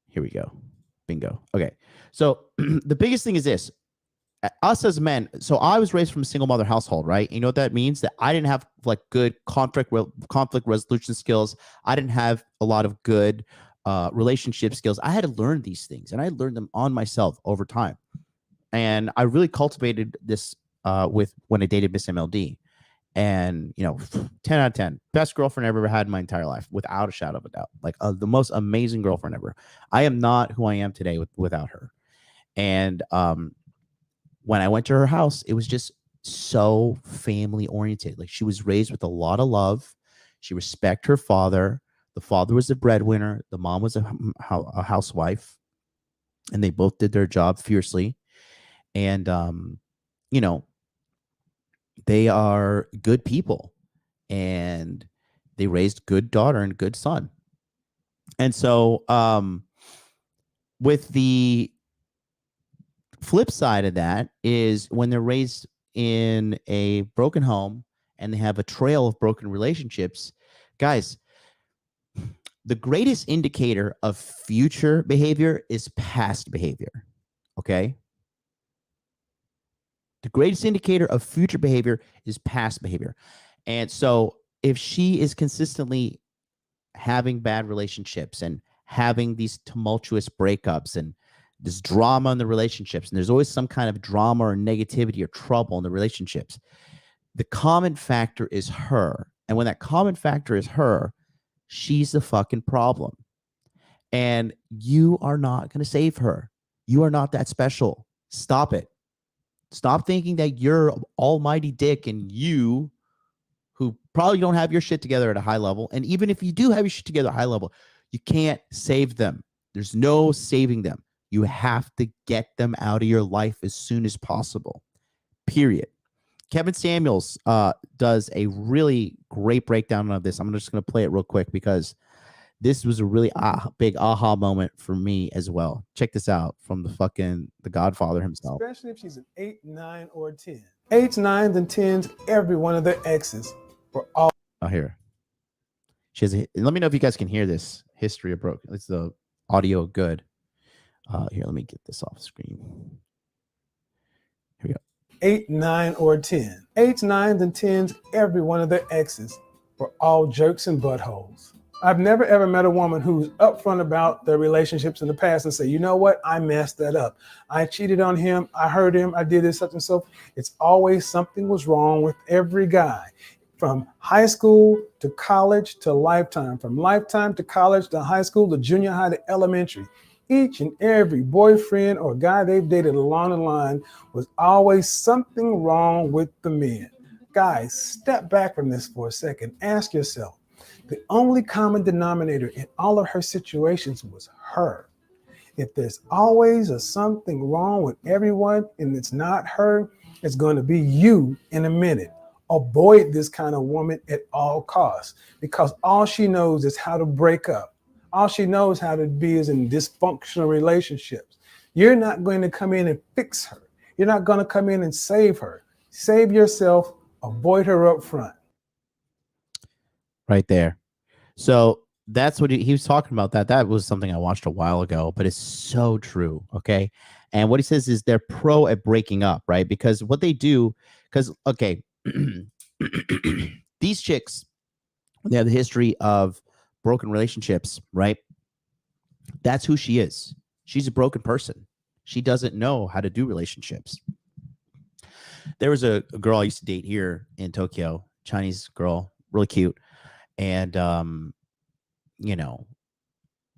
S1: here we go. Bingo. Okay. So the biggest thing is this. Us as men, so I was raised from a single mother household, right? You know what that means? That I didn't have like good conflict resolution skills. I didn't have a lot of good relationship skills. I had to learn these things, and I learned them on myself over time. And I really cultivated this with when I dated Miss MLD. And, 10 out of 10, best girlfriend I ever had in my entire life, without a shadow of a doubt. Like the most amazing girlfriend ever. I am not who I am today without her. And when I went to her house, it was just so family oriented. Like, she was raised with a lot of love. She respected her father. The father was the breadwinner. The mom was a housewife, and they both did their job fiercely. And, they are good people, and they raised good daughter and good son. And so, with the flip side of that is when they're raised in a broken home and they have a trail of broken relationships, guys, the greatest indicator of future behavior is past behavior. Okay. The greatest indicator of future behavior is past behavior. And so if she is consistently having bad relationships and having these tumultuous breakups and this drama in the relationships, and there's always some kind of drama or negativity or trouble in the relationships, the common factor is her. And when that common factor is her, she's the fucking problem. And you are not going to save her. You are not that special. Stop it. Stop thinking that you're almighty dick, and you, who probably don't have your shit together at a high level, and even if you do have your shit together at a high level, you can't save them. There's no saving them. You have to get them out of your life as soon as possible. Period. Kevin Samuels does a really great breakdown of this. I'm just going to play it real quick because this was a really big aha moment for me as well. Check this out from the Godfather himself.
S3: Especially if she's an 8, 9, or 10. 8s, 9s, and 10s, every one of their exes were all.
S1: Oh, here. Let me know if you guys can hear this history of broken. It's the audio good. Here, let me get this off screen. Here we go.
S3: 8, 9, or 10. 8s, 9s, and 10s, every one of their exes were all jerks and buttholes. I've never ever met a woman who's upfront about their relationships in the past and say, you know what, I messed that up. I cheated on him. I hurt him. I did this, such and so. It's always something was wrong with every guy, from high school to college to lifetime, from lifetime to college to high school to junior high to elementary. Each and every boyfriend or guy they've dated along the line was always something wrong with the men. Guys, step back from this for a second. Ask yourself, the only common denominator in all of her situations was her. If there's always something wrong with everyone and it's not her, it's going to be you in a minute. Avoid this kind of woman at all costs, because all she knows is how to break up. All she knows how to be is in dysfunctional relationships. You're not going to come in and fix her. You're not going to come in and save her. Save yourself. Avoid her up front.
S1: Right there. So that's what he was talking about. That was something I watched a while ago, but it's so true. Okay. And what he says is they're pro at breaking up, right? Because what they do, okay, these chicks, they have the history of broken relationships, right? That's who she is. She's a broken person. She doesn't know how to do relationships. There was a girl I used to date here in Tokyo, Chinese girl, really cute. And,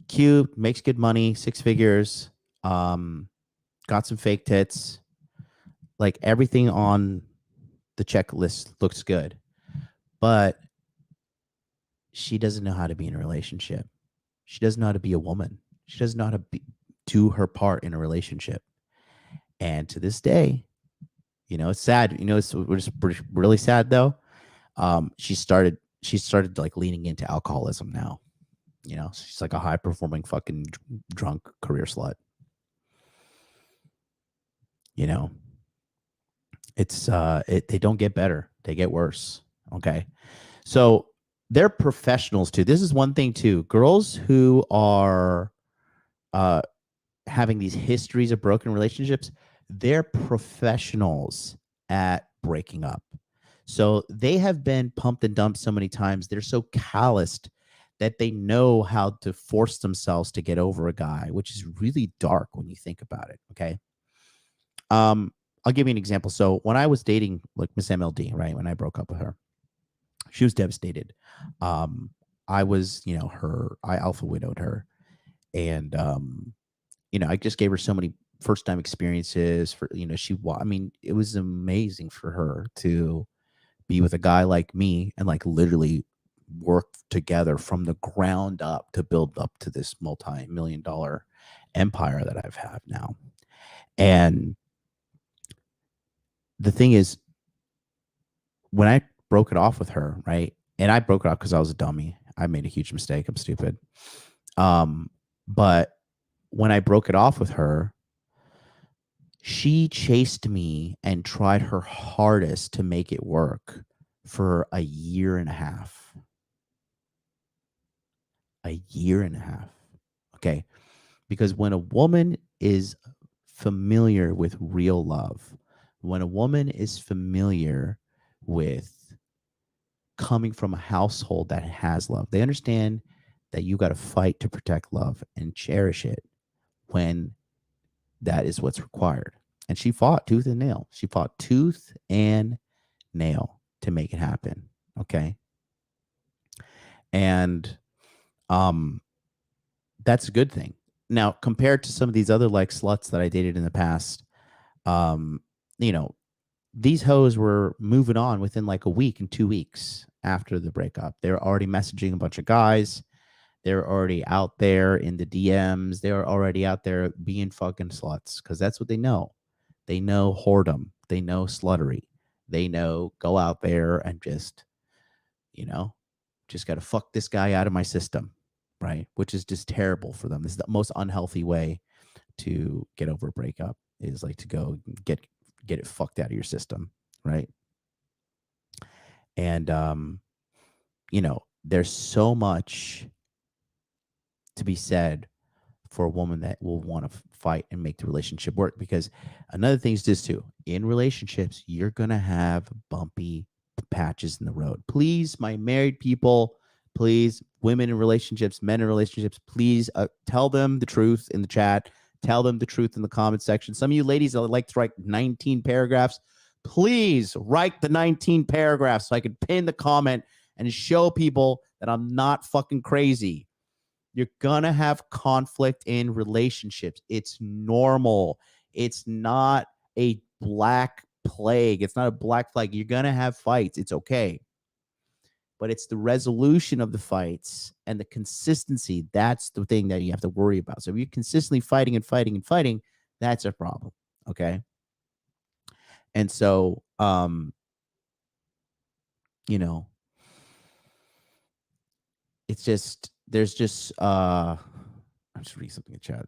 S1: cute, makes good money, 6 figures, got some fake tits. Like everything on the checklist looks good, but she doesn't know how to be in a relationship. She doesn't know how to be a woman. She doesn't know how to do her part in a relationship. And to this day, it's sad. It's really sad though. She started like leaning into alcoholism now. She's like a high performing fucking drunk career slut. It's they don't get better, they get worse. Okay, so they're professionals too. This is one thing too. Girls who are having these histories of broken relationships, they're professionals at breaking up. So they have been pumped and dumped so many times. They're so calloused that they know how to force themselves to get over a guy, which is really dark when you think about it. Okay. I'll give you an example. So when I was dating like Miss MLD, right, when I broke up with her, she was devastated. I was, I alpha widowed her, and I just gave her so many first time experiences for, it was amazing for her to be with a guy like me and like literally work together from the ground up to build up to this multi-million-dollar empire that I've had now. And the thing is, when I broke it off with her, right? And I broke it off because I was a dummy. I made a huge mistake. I'm stupid. But when I broke it off with her, she chased me and tried her hardest to make it work for a year and a half. A year and a half. Okay. Because when a woman is familiar with real love, when a woman is familiar with coming from a household that has love, they understand that you got to fight to protect love and cherish it when that is what's required. And she fought tooth and nail. She fought tooth and nail to make it happen. Okay. And that's a good thing. Now, compared to some of these other like sluts that I dated in the past, these hoes were moving on within like a week and 2 weeks after the breakup. They were already messaging a bunch of guys. They were already out there in the DMs. They were already out there being fucking sluts because that's what they know. They know whoredom. They know sluttery. They know go out there and just got to fuck this guy out of my system, right? Which is just terrible for them. This is the most unhealthy way to get over a breakup, is like to go get it fucked out of your system, right? And there's so much to be said for a woman that will want to fight and make the relationship work. Because another thing is this too, in relationships, you're going to have bumpy patches in the road. Please, my married people, please, women in relationships, men in relationships, please tell them the truth in the chat. Tell them the truth in the comment section. Some of you ladies that like to write 19 paragraphs, please write the 19 paragraphs so I can pin the comment and show people that I'm not fucking crazy. You're going to have conflict in relationships. It's normal. It's not a black plague. It's not a black flag. You're going to have fights. It's okay. But it's the resolution of the fights and the consistency. That's the thing that you have to worry about. So if you're consistently fighting and fighting and fighting, that's a problem. Okay. And so, it's just, there's just, I'll just read something in chat.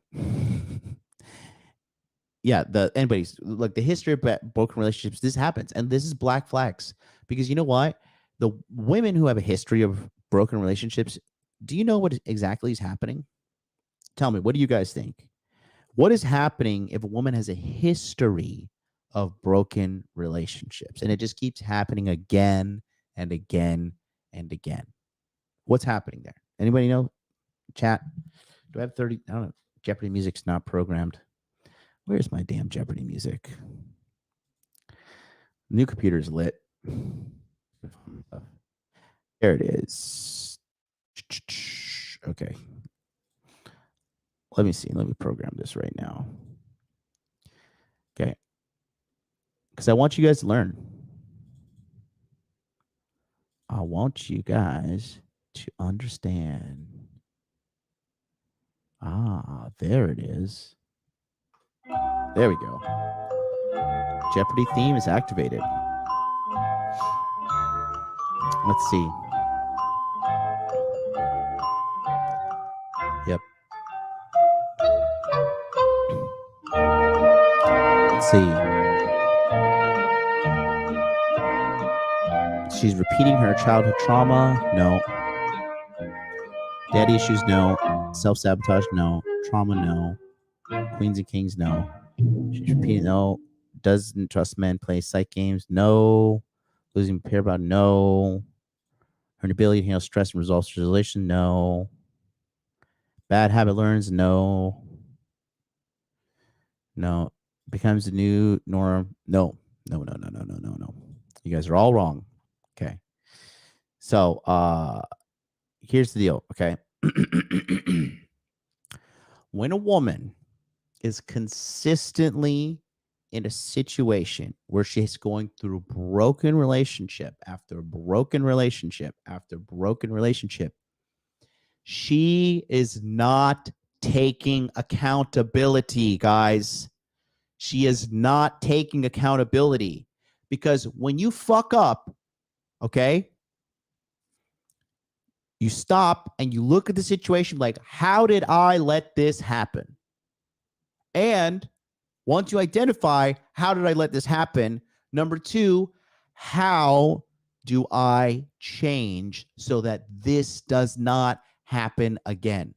S1: Yeah, anybody's like the history of broken relationships, this happens. And this is black flags. Because you know what? The women who have a history of broken relationships, do you know what exactly is happening? Tell me, what do you guys think? What is happening if a woman has a history of broken relationships and it just keeps happening again and again and again? What's happening there? Anybody know? Chat. Do I have 30? I don't know. Jeopardy music's not programmed. Where's my damn Jeopardy music? New computer's lit. There it is. Okay. Let me see. Let me program this right now. Okay. Because I want you guys to learn. I want you guys to understand. Ah, there it is. There we go. Jeopardy theme is activated. Let's see. Yep. Let's see. She's repeating her childhood trauma. No. Daddy issues. No. Self-sabotage. No. Trauma. No. Queens and kings. No. She's repeating. No. Doesn't trust men. Plays psych games. No. Losing pair about. No. Her inability to handle stress and resolve isolation. No. Bad habit learns. No. No. Becomes the new norm. No. No. You guys are all wrong. Okay. So here's the deal. Okay. When a woman is consistently in a situation where she's going through broken relationship after broken relationship after broken relationship, she is not taking accountability, guys. She is not taking accountability, because when you fuck up, okay, you stop and you look at the situation like, how did I let this happen? And once you identify, how did I let this happen? Number two, how do I change so that this does not happen again?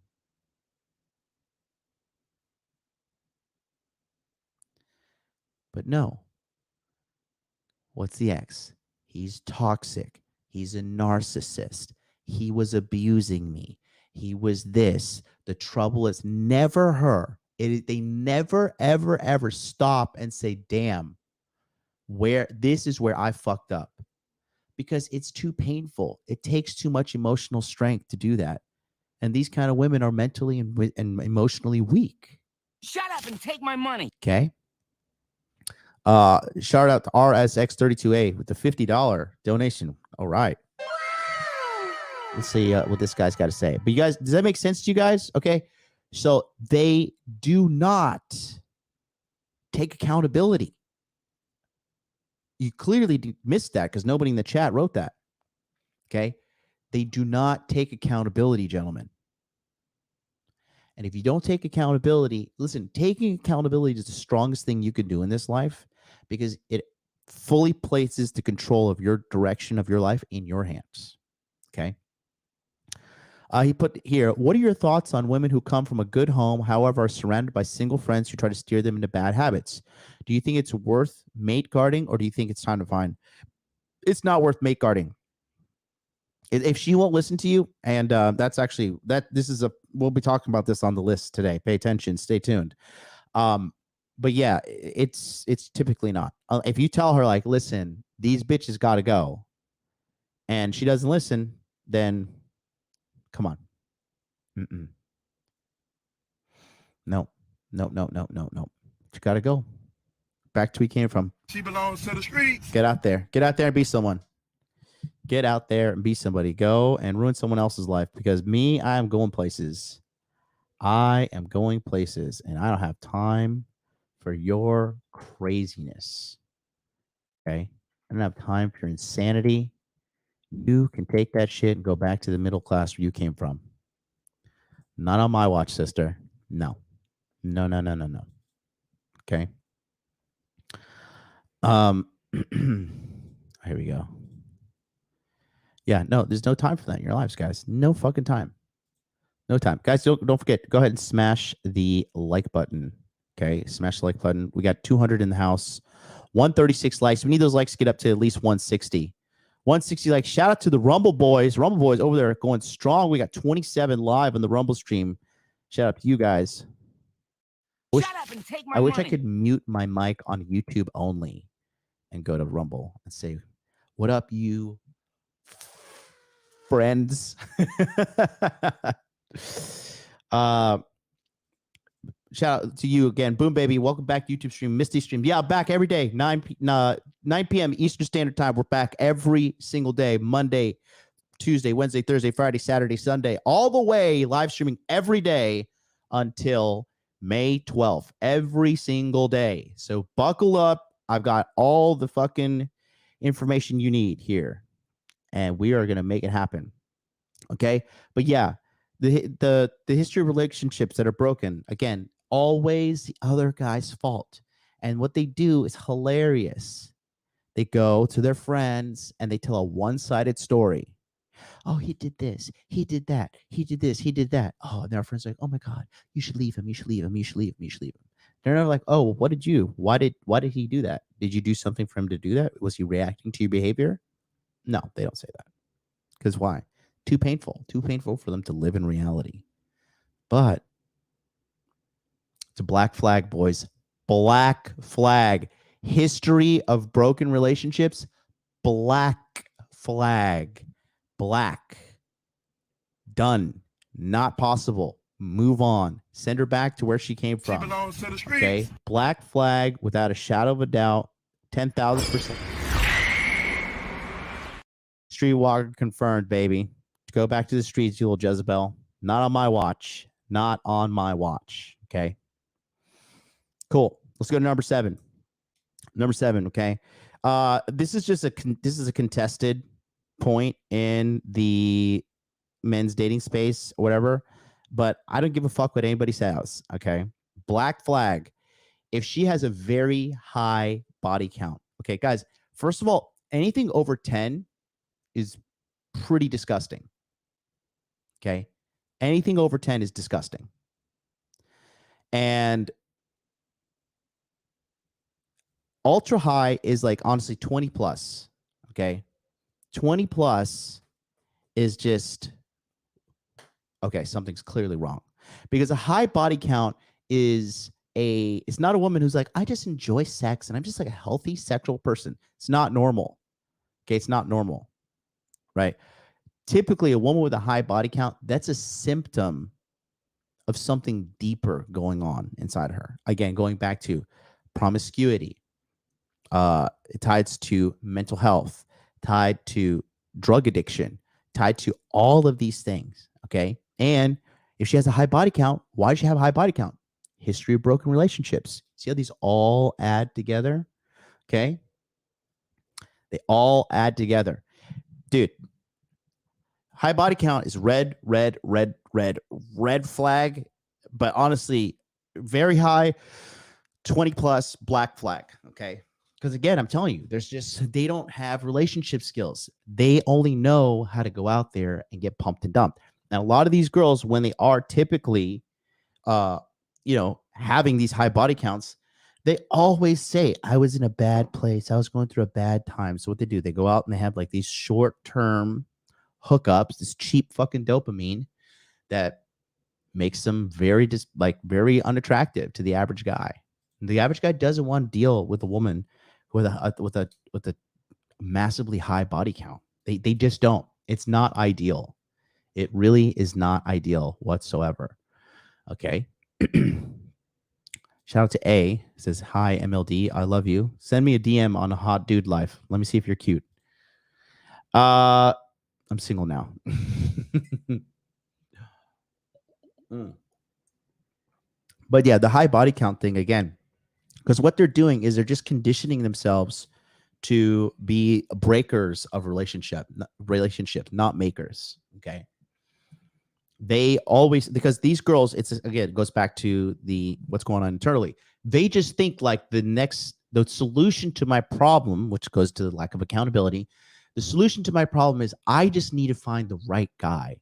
S1: But no. What's the X? He's toxic. He's a narcissist. He was abusing me. He was this. The trouble is never her. They never, ever, ever stop and say, damn, this is where I fucked up. Because it's too painful. It takes too much emotional strength to do that. And these kind of women are mentally and emotionally weak.
S4: Shut up and take my money.
S1: Okay. Shout out to RSX32A with the $50 donation. All right. Let's see what this guy's got to say. But you guys, does that make sense to you guys? Okay. So they do not take accountability. You clearly missed that because nobody in the chat wrote that. Okay. They do not take accountability, gentlemen. And if you don't take accountability, listen, taking accountability is the strongest thing you can do in this life, because it fully places the control of your direction of your life in your hands. Okay. He put here, what are your thoughts on women who come from a good home, however, are surrounded by single friends who try to steer them into bad habits? Do you think it's worth mate guarding, or do you think it's time to find? It's not worth mate guarding. If she won't listen to you, and that's actually we'll be talking about this on the list today. Pay attention, stay tuned. But yeah, it's typically not. If you tell her like, listen, these bitches got to go, and she doesn't listen, then come on. No. You got to go back to where you came from.
S5: She belongs to the streets.
S1: Get out there and be someone. Get out there and be somebody. Go and ruin someone else's life, because me, I am going places. I am going places, and I don't have time for your craziness. Okay? I don't have time for your insanity. You can take that shit and go back to the middle class where you came from. Not on my watch, sister. No. Okay? Here we go. Yeah, no, there's no time for that in your lives, guys. No fucking time. No time. Guys, don't forget, go ahead and smash the like button. Okay, smash the like button. We got 200 in the house. 136 likes. We need those likes to get up to at least 160. 160 likes. Shout out to the Rumble Boys. Rumble Boys over there going strong. We got 27 live on the Rumble stream. Shout out to you guys.
S4: Shut up and take my
S1: I wish
S4: money.
S1: I could mute my mic on YouTube only and go to Rumble and say, what up, you friends? shout out to you again. Boom, baby. Welcome back to YouTube stream, Misty stream. Yeah, back every day, 9 p.m. Eastern Standard Time. We're back every single day, Monday, Tuesday, Wednesday, Thursday, Friday, Saturday, Sunday, all the way live streaming every day until May 12th, every single day. So buckle up. I've got all the fucking information you need here, and we are going to make it happen. Okay. But yeah, the history of relationships that are broken, again, always the other guy's fault. And what they do is hilarious. They go to their friends and they tell a one-sided story. Oh, he did this, he did that, he did this, he did that. Oh, and their friends are like, oh my God, you should leave him, you should leave him, you should leave him, you should leave him. They're never like, oh, what did you? Why did he do that? Did you do something for him to do that? Was he reacting to your behavior? No, they don't say that. Because why? Too painful for them to live in reality. But it's a black flag, boys. Black flag. History of broken relationships. Black flag. Black. Done. Not possible. Move on. Send her back to where she came from. Okay. Black flag without a shadow of a doubt. 10,000%. Streetwalker confirmed, baby. Go back to the streets, you little Jezebel. Not on my watch. Not on my watch. Okay. Cool. Let's go to number 7. Number 7. Okay. This is a contested point in the men's dating space or whatever, but I don't give a fuck what anybody says. Okay. Black flag. If she has a very high body count. Okay, guys. First of all, anything over 10 is pretty disgusting. Okay. Anything over 10 is disgusting. And ultra high is like honestly 20 plus. Okay. 20 plus is just, okay, something's clearly wrong. Because a high body count it's not a woman who's like, I just enjoy sex and I'm just like a healthy sexual person. It's not normal. Okay. It's not normal. Right. Typically, a woman with a high body count, that's a symptom of something deeper going on inside of her. Again, going back to promiscuity, it ties to mental health, tied to drug addiction, tied to all of these things. Okay. And if she has a high body count, why does she have a high body count? History of broken relationships. See how these all add together? Okay. They all add together. Dude. High body count is red flag, but honestly, very high, 20 plus, black flag. Okay. Because again, I'm telling you, they don't have relationship skills. They only know how to go out there and get pumped and dumped. And a lot of these girls, when they are typically, having these high body counts, they always say, I was in a bad place. I was going through a bad time. So what they do, they go out and they have like these short-term hookups, this cheap fucking dopamine that makes them very unattractive to the average guy. The average guy doesn't want to deal with a woman with a massively high body count. They just don't. It's not ideal. It really is not ideal whatsoever. Okay. Shout out to A. It says, hi, MLD. I love you. Send me a DM on a hot dude life. Let me see if you're cute. I'm single now. But yeah, the high body count thing again, because what they're doing is they're just conditioning themselves to be breakers of relationships, not makers. Okay. They always, because these girls, it goes back to what's going on internally. They just think like the solution to my problem, which goes to the lack of accountability. The solution to my problem is I just need to find the right guy.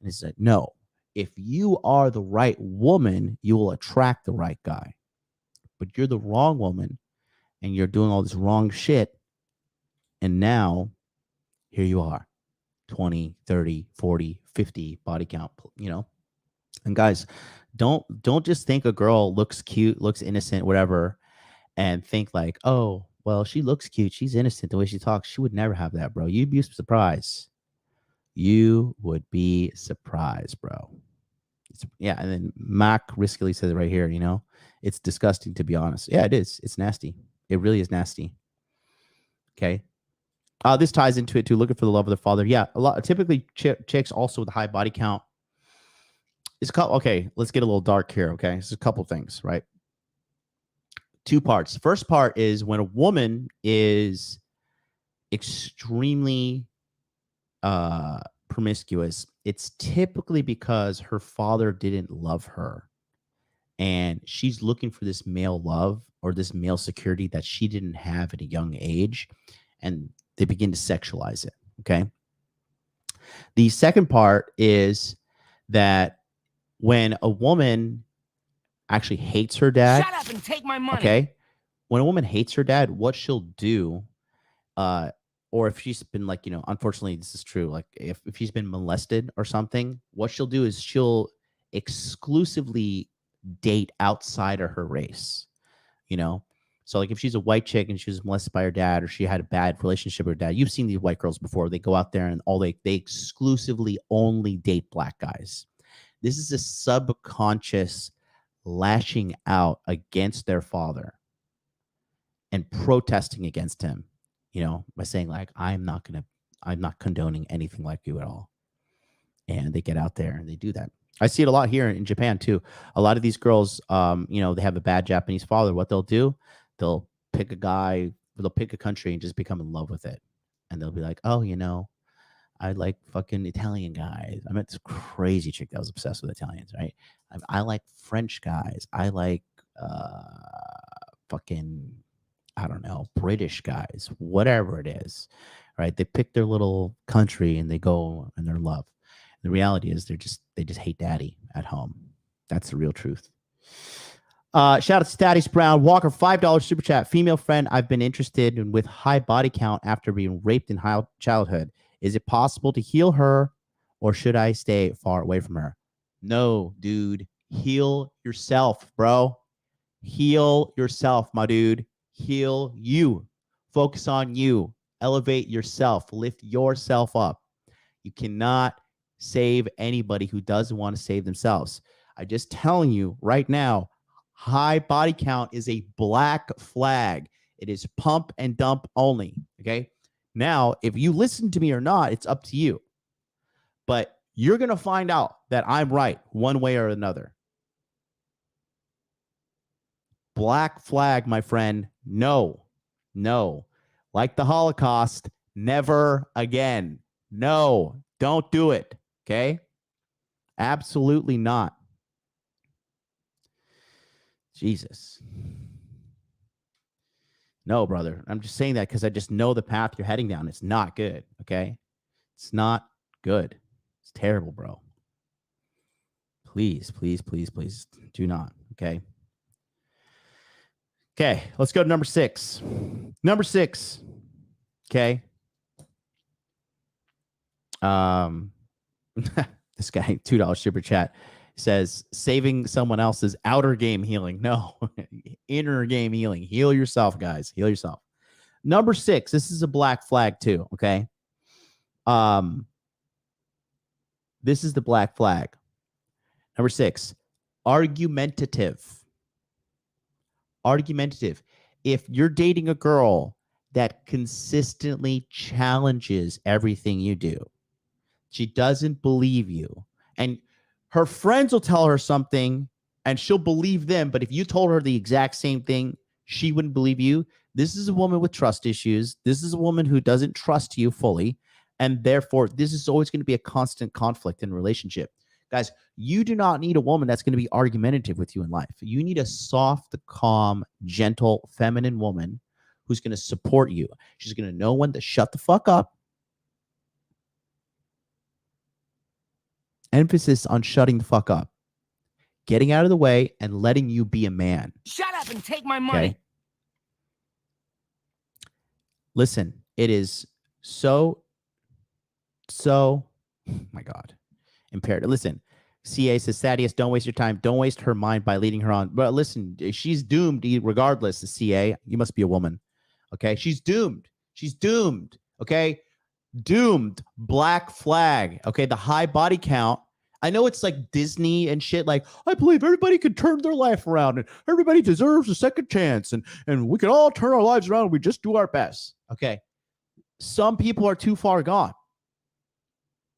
S1: And it's like, no, if you are the right woman, you will attract the right guy. But you're the wrong woman and you're doing all this wrong shit. And now here you are, 20, 30, 40, 50 body count, And guys, don't just think a girl looks cute, looks innocent, whatever, and think like, oh, well, she looks cute. She's innocent the way she talks. She would never have that, bro. You'd be surprised. You would be surprised, bro. And then Mac riskily says it right here, it's disgusting, to be honest. Yeah, it is. It's nasty. It really is nasty. Okay. This ties into it too. Looking for the love of the father. Yeah, typically chicks also with a high body count. Okay, let's get a little dark here. Okay, there's a couple things, right? Two parts. The first part is when a woman is extremely promiscuous, it's typically because her father didn't love her, and she's looking for this male love or this male security that she didn't have at a young age, and they begin to sexualize it. Okay. The second part is that when a woman actually hates her dad,
S4: Shut up and take my money.
S1: okay, when a woman hates her dad, what she'll do, or if she's been like, unfortunately, this is true. Like if she's been molested or something, what she'll do is she'll exclusively date outside of her race, So like if she's a white chick and she was molested by her dad, or she had a bad relationship with her dad, you've seen these white girls before. They go out there and they exclusively only date black guys. This is a subconscious lashing out against their father and protesting against him, by saying like, I'm not condoning anything like you at all. And they get out there and they do that. I see it a lot here in Japan too. A lot of these girls, they have a bad Japanese father. What they'll do, they'll pick a guy, they'll pick a country and just become in love with it. And they'll be like, oh, I like fucking Italian guys. I met this crazy chick that was obsessed with Italians, right? I like French guys. I like fucking, I don't know, British guys, whatever it is, right? They pick their little country and they go and they're in love. The reality is they just hate daddy at home. That's the real truth. Shout out to Thaddeus Brown Walker, $5 super chat. Female friend I've been interested in with high body count after being raped in childhood. Is it possible to heal her, or should I stay far away from her? No, dude. Heal yourself, bro. Heal yourself, my dude. Heal you. Focus on you. Elevate yourself. Lift yourself up. You cannot save anybody who doesn't want to save themselves. I'm just telling you right now, high body count is a black flag. It is pump and dump only. Okay. Now, if you listen to me or not, it's up to you. But you're going to find out that I'm right one way or another. Black flag, my friend. No. Like the Holocaust, never again. No, don't do it. Okay? Absolutely not. Jesus. No, brother. I'm just saying that because I just know the path you're heading down. It's not good. Okay? It's not good. It's terrible, bro. Please, please, please, please do not. Okay? Okay, let's go to number 6. Number 6. Okay. This guy, $2 super chat, says saving someone else's outer game healing. No, inner game healing. Heal yourself, guys. Heal yourself. Number 6. This is a black flag too. Okay. This is the black flag. Number 6. Argumentative. If you're dating a girl that consistently challenges everything you do, she doesn't believe you, and her friends will tell her something and she'll believe them. But if you told her the exact same thing, she wouldn't believe you. This is a woman with trust issues. This is a woman who doesn't trust you fully. And therefore, this is always going to be a constant conflict in a relationship. Guys, you do not need a woman that's going to be argumentative with you in life. You need a soft, calm, gentle, feminine woman who's going to support you. She's going to know when to shut the fuck up. Emphasis on shutting the fuck up, getting out of the way, and letting you be a man.
S4: Shut up and take my money.
S1: Okay? Listen, it is so, oh my God, imperative. Listen, CA says, Thaddeus, don't waste your time. Don't waste her mind by leading her on. But listen, she's doomed regardless. The CA, you must be a woman. Okay? She's doomed. She's doomed. Okay? Doomed. Black flag. Okay? The high body count. I know it's like Disney and shit. Like, I believe everybody can turn their life around and everybody deserves a second chance and we can all turn our lives around. We just do our best. Okay. Some people are too far gone.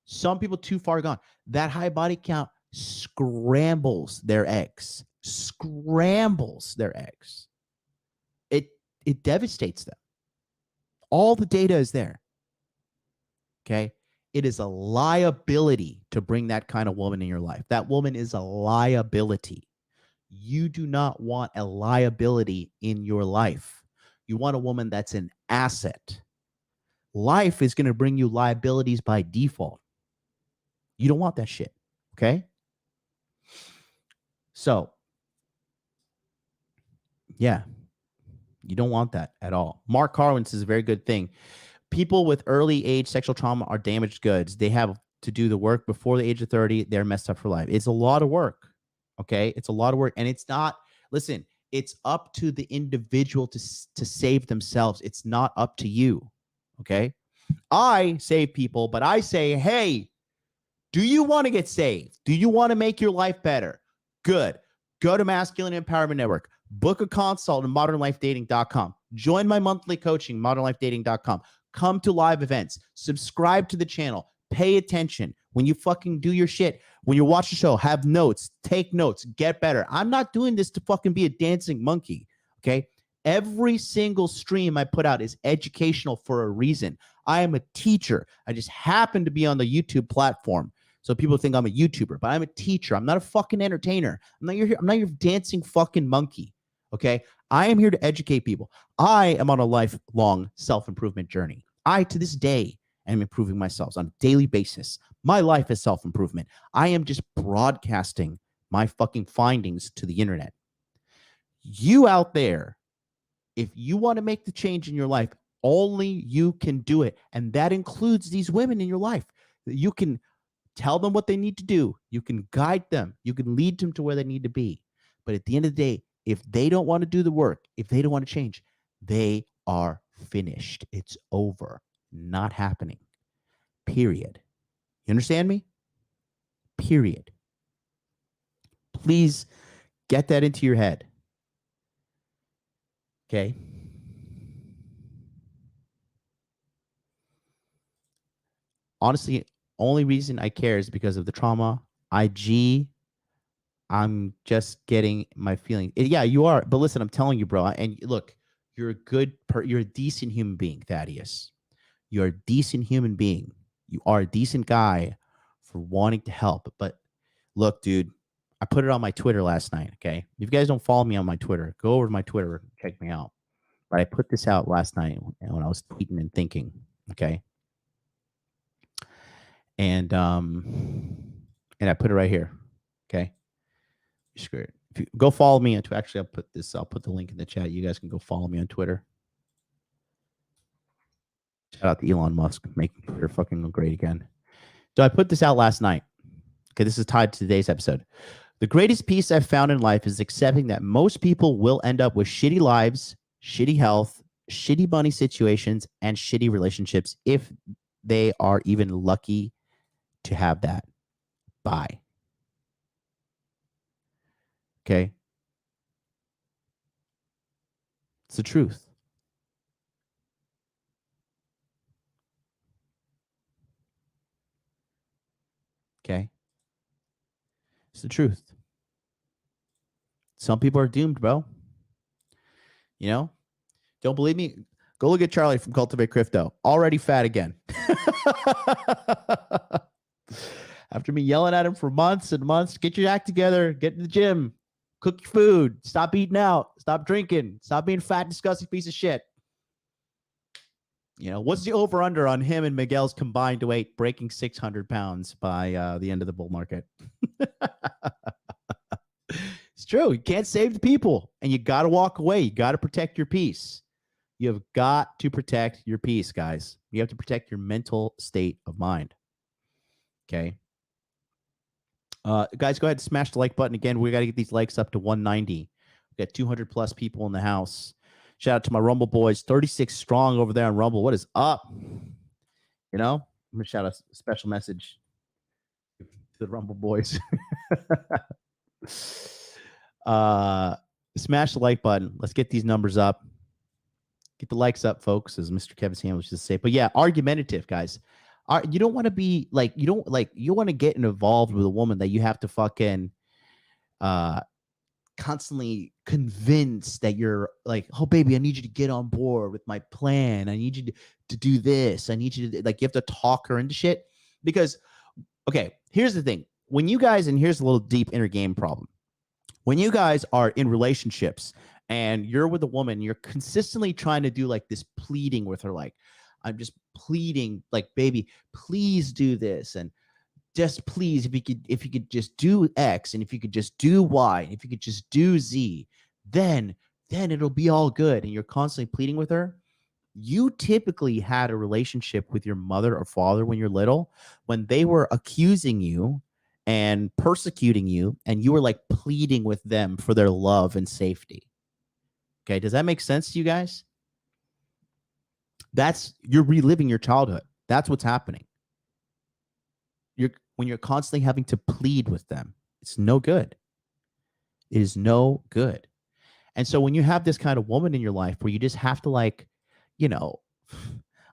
S1: Some people too far gone. That high body count scrambles their eggs. Scrambles their eggs. It devastates them. All the data is there. Okay. It is a liability to bring that kind of woman in your life. That woman is a liability. You do not want a liability in your life. You want a woman that's an asset. Life is going to bring you liabilities by default. You don't want that shit. Okay. So, yeah, you don't want that at all. Mark Carwin says a very good thing. People with early age sexual trauma are damaged goods. They have to do the work before the age of 30. They're messed up for life. It's a lot of work. Okay. It's a lot of work. And it's not, listen, it's up to the individual to save themselves. It's not up to you. Okay. I save people, but I say, hey, do you want to get saved? Do you want to make your life better? Good. Go to Masculine Empowerment Network. Book a consult at modernlifedating.com. Join my monthly coaching, modernlifedating.com. Come to live events. Subscribe to the channel. Pay attention. When you fucking do your shit, when you watch the show, have notes. Take notes. Get better. I'm not doing this to fucking be a dancing monkey, okay? Every single stream I put out is educational for a reason. I am a teacher. I just happen to be on the YouTube platform. So people think I'm a YouTuber, but I'm a teacher. I'm not a fucking entertainer. I'm not your dancing fucking monkey. Okay. I am here to educate people. I am on a lifelong self-improvement journey. I, to this day, am improving myself on a daily basis. My life is self-improvement. I am just broadcasting my fucking findings to the internet. You out there, if you want to make the change in your life, only you can do it. And that includes these women in your life. You can tell them what they need to do. You can guide them. You can lead them to where they need to be. But at the end of the day, if they don't want to do the work, if they don't want to change, they are finished. It's over. Not happening. Period. You understand me? Period. Please get that into your head. Okay? Honestly, only reason I care is because of the trauma. I'm just getting my feeling. Yeah, you are. But listen, I'm telling you, bro. And look, you're a decent human being, Thaddeus. You're a decent human being. You are a decent guy for wanting to help. But look, dude, I put it on my Twitter last night. Okay. If you guys don't follow me on my Twitter, go over to my Twitter and check me out. But I put this out last night when I was tweeting and thinking. Okay. And I put it right here. Okay. Screw it. If you go follow me on Twitter, actually, I'll put the link in the chat. You guys can go follow me on Twitter. Shout out to Elon Musk, making Twitter fucking great again. So I put this out last night. Okay, this is tied to today's episode. The greatest peace I've found in life is accepting that most people will end up with shitty lives, shitty health, shitty money situations, and shitty relationships if they are even lucky to have that. Bye. Okay? It's the truth. Okay? It's the truth. Some people are doomed, bro. You know? Don't believe me? Go look at Charlie from Cultivate Crypto. Already fat again. After me yelling at him for months and months, get your act together, get in the gym, cook your food, stop eating out, stop drinking, stop being a fat, disgusting piece of shit. You know, what's the over-under on him and Miguel's combined weight breaking 600 pounds by the end of the bull market? It's true. You can't save the people, and you got to walk away. You got to protect your peace. You have got to protect your peace, guys. You have to protect your mental state of mind. Okay. Guys, go ahead and smash the like button again. We got to get these likes up to 190. We got 200 plus people in the house. Shout out to my Rumble boys, 36 strong over there on Rumble. What is up? You know, I'm gonna shout out a special message to the Rumble Boys. Smash the like button. Let's get these numbers up. Get the likes up, folks, as Mr. Kevin Samuels used to say. But yeah, argumentative, guys. You don't want to be like, you want to get involved with a woman that you have to fucking constantly convince that you're like, oh baby, I need you to get on board with my plan. I need you to do this. I need you to, like, you have to talk her into shit. Because, okay, here's the thing. When you guys, and here's a little deep inner game problem. When you guys are in relationships and you're with a woman, you're consistently trying to do like this pleading with her, like, I'm just pleading, like, baby, please do this. And just please, if you could just do X, and if you could just do Y, and if you could just do Z, then it'll be all good. And you're constantly pleading with her. You typically had a relationship with your mother or father when you're little, when they were accusing you and persecuting you, and you were like pleading with them for their love and safety. Okay, does that make sense to you guys? You're reliving your childhood. That's what's happening. When you're constantly having to plead with them, it's no good. It is no good. And so when you have this kind of woman in your life where you just have to, like, you know,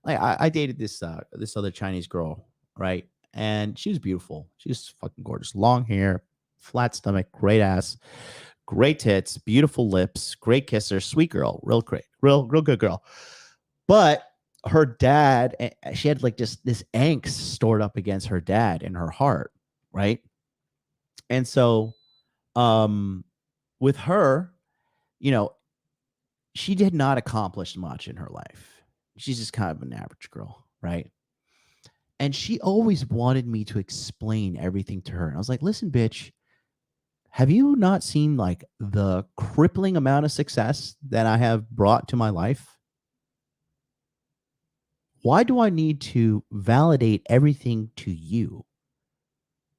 S1: like I dated this other Chinese girl, right? And she was beautiful. She was fucking gorgeous. Long hair, flat stomach, great ass, great tits, beautiful lips, great kisser, sweet girl, real great, real good girl. But her dad, she had like just this angst stored up against her dad in her heart, right? And so with her, you know, she did not accomplish much in her life. She's just kind of an average girl, right? And she always wanted me to explain everything to her. And I was like, listen, bitch, have you not seen like the crippling amount of success that I have brought to my life? Why do I need to validate everything to you?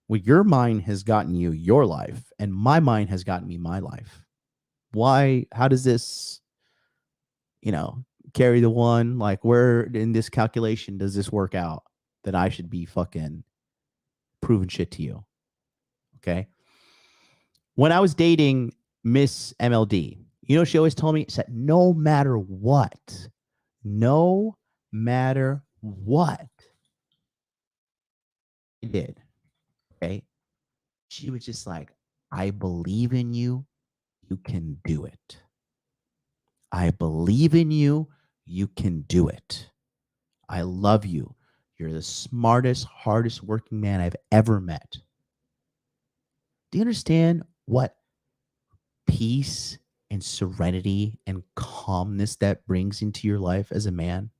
S1: Well, your mind has gotten you your life, and my mind has gotten me my life. Why? How does this, carry the one? Like, where in this calculation does this work out that I should be fucking proving shit to you? Okay. When I was dating Miss MLD, she always told me, said, no matter what, I did, okay, she was just like, I believe in you. You can do it. I believe in you. You can do it. I love you. You're the smartest, hardest working man I've ever met. Do you understand what peace and serenity and calmness that brings into your life as a man?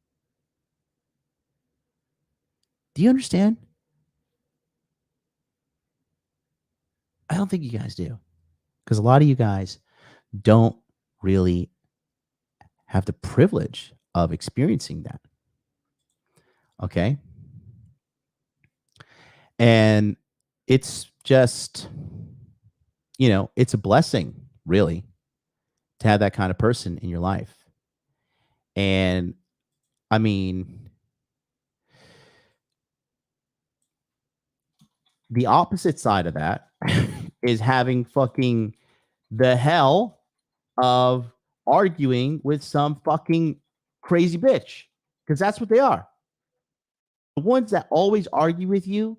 S1: Do you understand? I don't think you guys do, because a lot of you guys don't really have the privilege of experiencing that. Okay. And it's just, it's a blessing, really, to have that kind of person in your life. And I mean, the opposite side of that is having fucking the hell of arguing with some fucking crazy bitch, because that's what they are. The ones that always argue with you,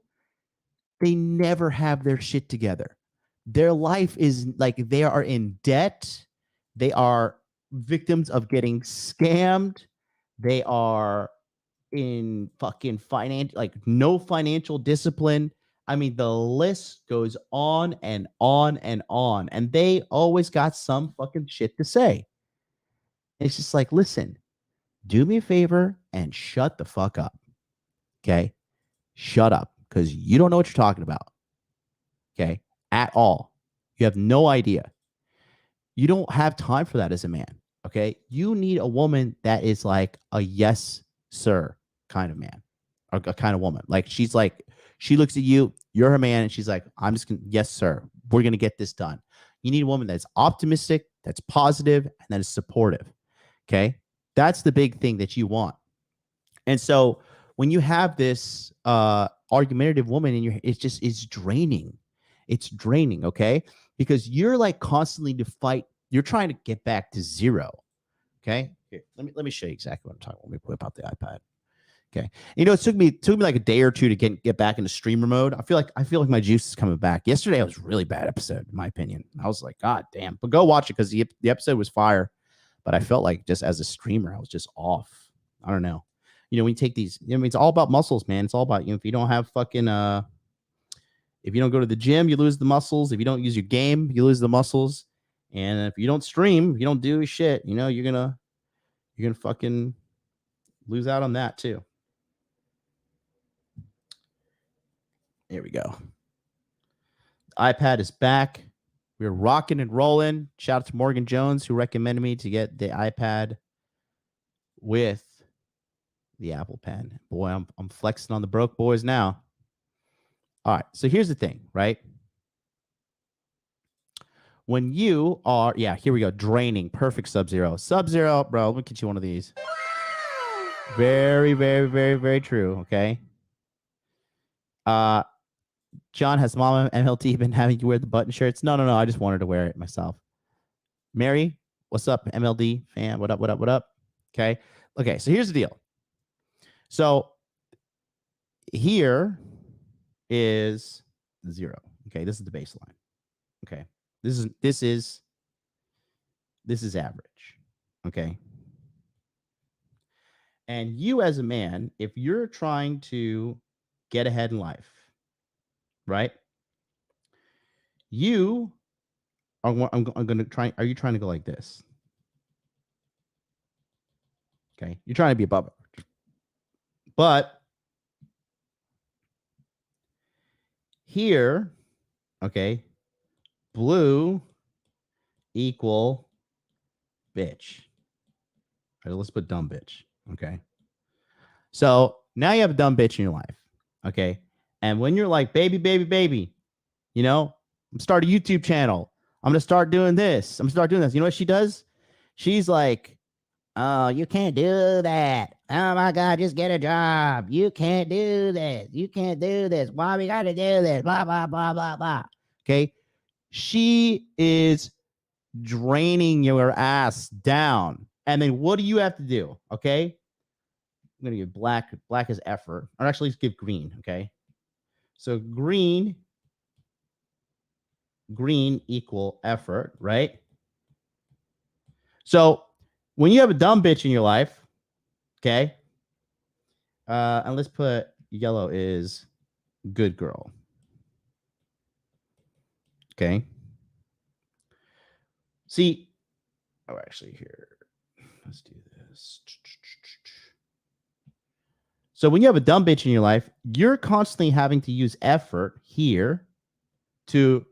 S1: they never have their shit together. Their life is like, they are in debt. They are victims of getting scammed. They are in fucking no financial discipline. I mean, the list goes on and on and on. And they always got some fucking shit to say. It's just like, listen, do me a favor and shut the fuck up. Okay? Shut up, because you don't know what you're talking about. Okay? At all. You have no idea. You don't have time for that as a man. Okay? You need a woman that is like a yes, sir kind of man, or a kind of woman. Like, she's like, she looks at you, you're her man, and she's like, I'm just gonna, yes, sir, we're gonna get this done. You need a woman that's optimistic, that's positive, and that is supportive. Okay? That's the big thing that you want. And so when you have this argumentative woman in your, it's draining. It's draining, okay? Because you're like constantly to fight. You're trying to get back to zero. Okay. Here, let me show you exactly what I'm talking about. Let me whip out the iPad. Okay. You know, it took me like a day or two to get back into streamer mode. I feel like my juice is coming back. Yesterday was a really bad episode, in my opinion. I was like, God damn. But go watch it because the episode was fire. But I felt like just as a streamer, I was just off. I don't know. You know, when you take these, I mean, it's all about muscles, man. It's all about, you know, if you don't have fucking if you don't go to the gym, you lose the muscles. If you don't use your game, you lose the muscles. And if you don't stream, if you don't do shit, you know, you're gonna fucking lose out on that too. There we go. iPad is back. We're rocking and rolling. Shout out to Morgan Jones, who recommended me to get the iPad with the Apple Pen. Boy, I'm flexing on the broke boys now. All right. So here's the thing, right? When you are, yeah, here we go. Draining. Perfect Sub-Zero. Sub-Zero, bro. Let me get you one of these. Very, very, very, very true. Okay. John, has Mama MLT been having you wear the button shirts? No. I just wanted to wear it myself. Mary, what's up, MLD fan? What up? Okay. So here's the deal. So here is 0. Okay. This is the baseline. Okay. This is average. Okay. And you as a man, if you're trying to get ahead in life, right? You are, I'm going to try. Are you trying to go like this? Okay. You're trying to be above it. But here, okay, blue equal bitch. All right, let's put dumb bitch. Okay. So now you have a dumb bitch in your life. Okay. And when you're like, baby, you know, I'm starting a YouTube channel. I'm going to start doing this. You know what she does? She's like, oh, you can't do that. Oh my God, just get a job. You can't do this. You can't do this. Why we got to do this? Blah, blah, blah, blah, blah. Okay. She is draining your ass down. And then what do you have to do? Okay. I'm going to give black as effort. Or actually, let's give green. Okay. So green equal effort, right? So when you have a dumb bitch in your life, okay, and let's put yellow is good girl. Okay. See, actually here, let's do this. So when you have a dumb bitch in your life, you're constantly having to use effort here to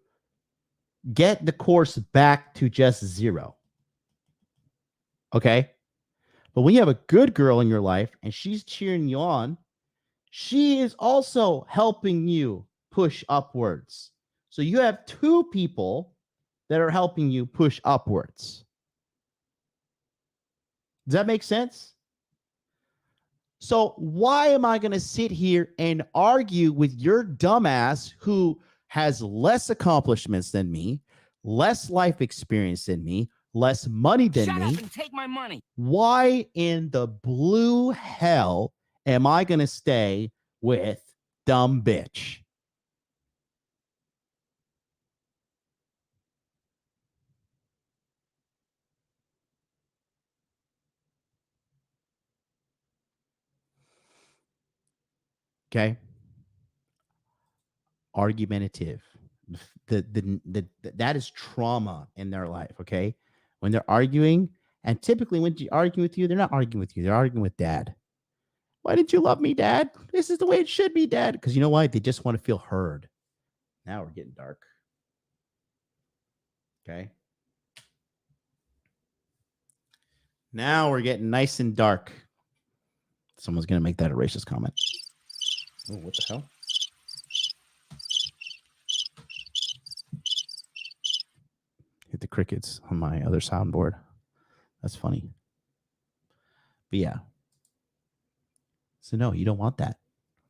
S1: get the course back to just 0. Okay. But when you have a good girl in your life and she's cheering you on, she is also helping you push upwards. So you have 2 people that are helping you push upwards. Does that make sense? So why am I going to sit here and argue with your dumbass who has less accomplishments than me, less life experience than me, less money than me?
S4: Shut up and take my money.
S1: Why in the blue hell am I going to stay with dumb bitch? Okay. Argumentative. That is trauma in their life. Okay. When they're arguing, and typically when you argue with you, they're not arguing with you. They're arguing with dad. Why didn't you love me, Dad? This is the way it should be, Dad. Because you know why? They just want to feel heard. Now we're getting dark. Okay. Now we're getting nice and dark. Someone's going to make that a racist comment. Oh, what the hell? Hit the crickets on my other soundboard. That's funny. But yeah. So no, you don't want that.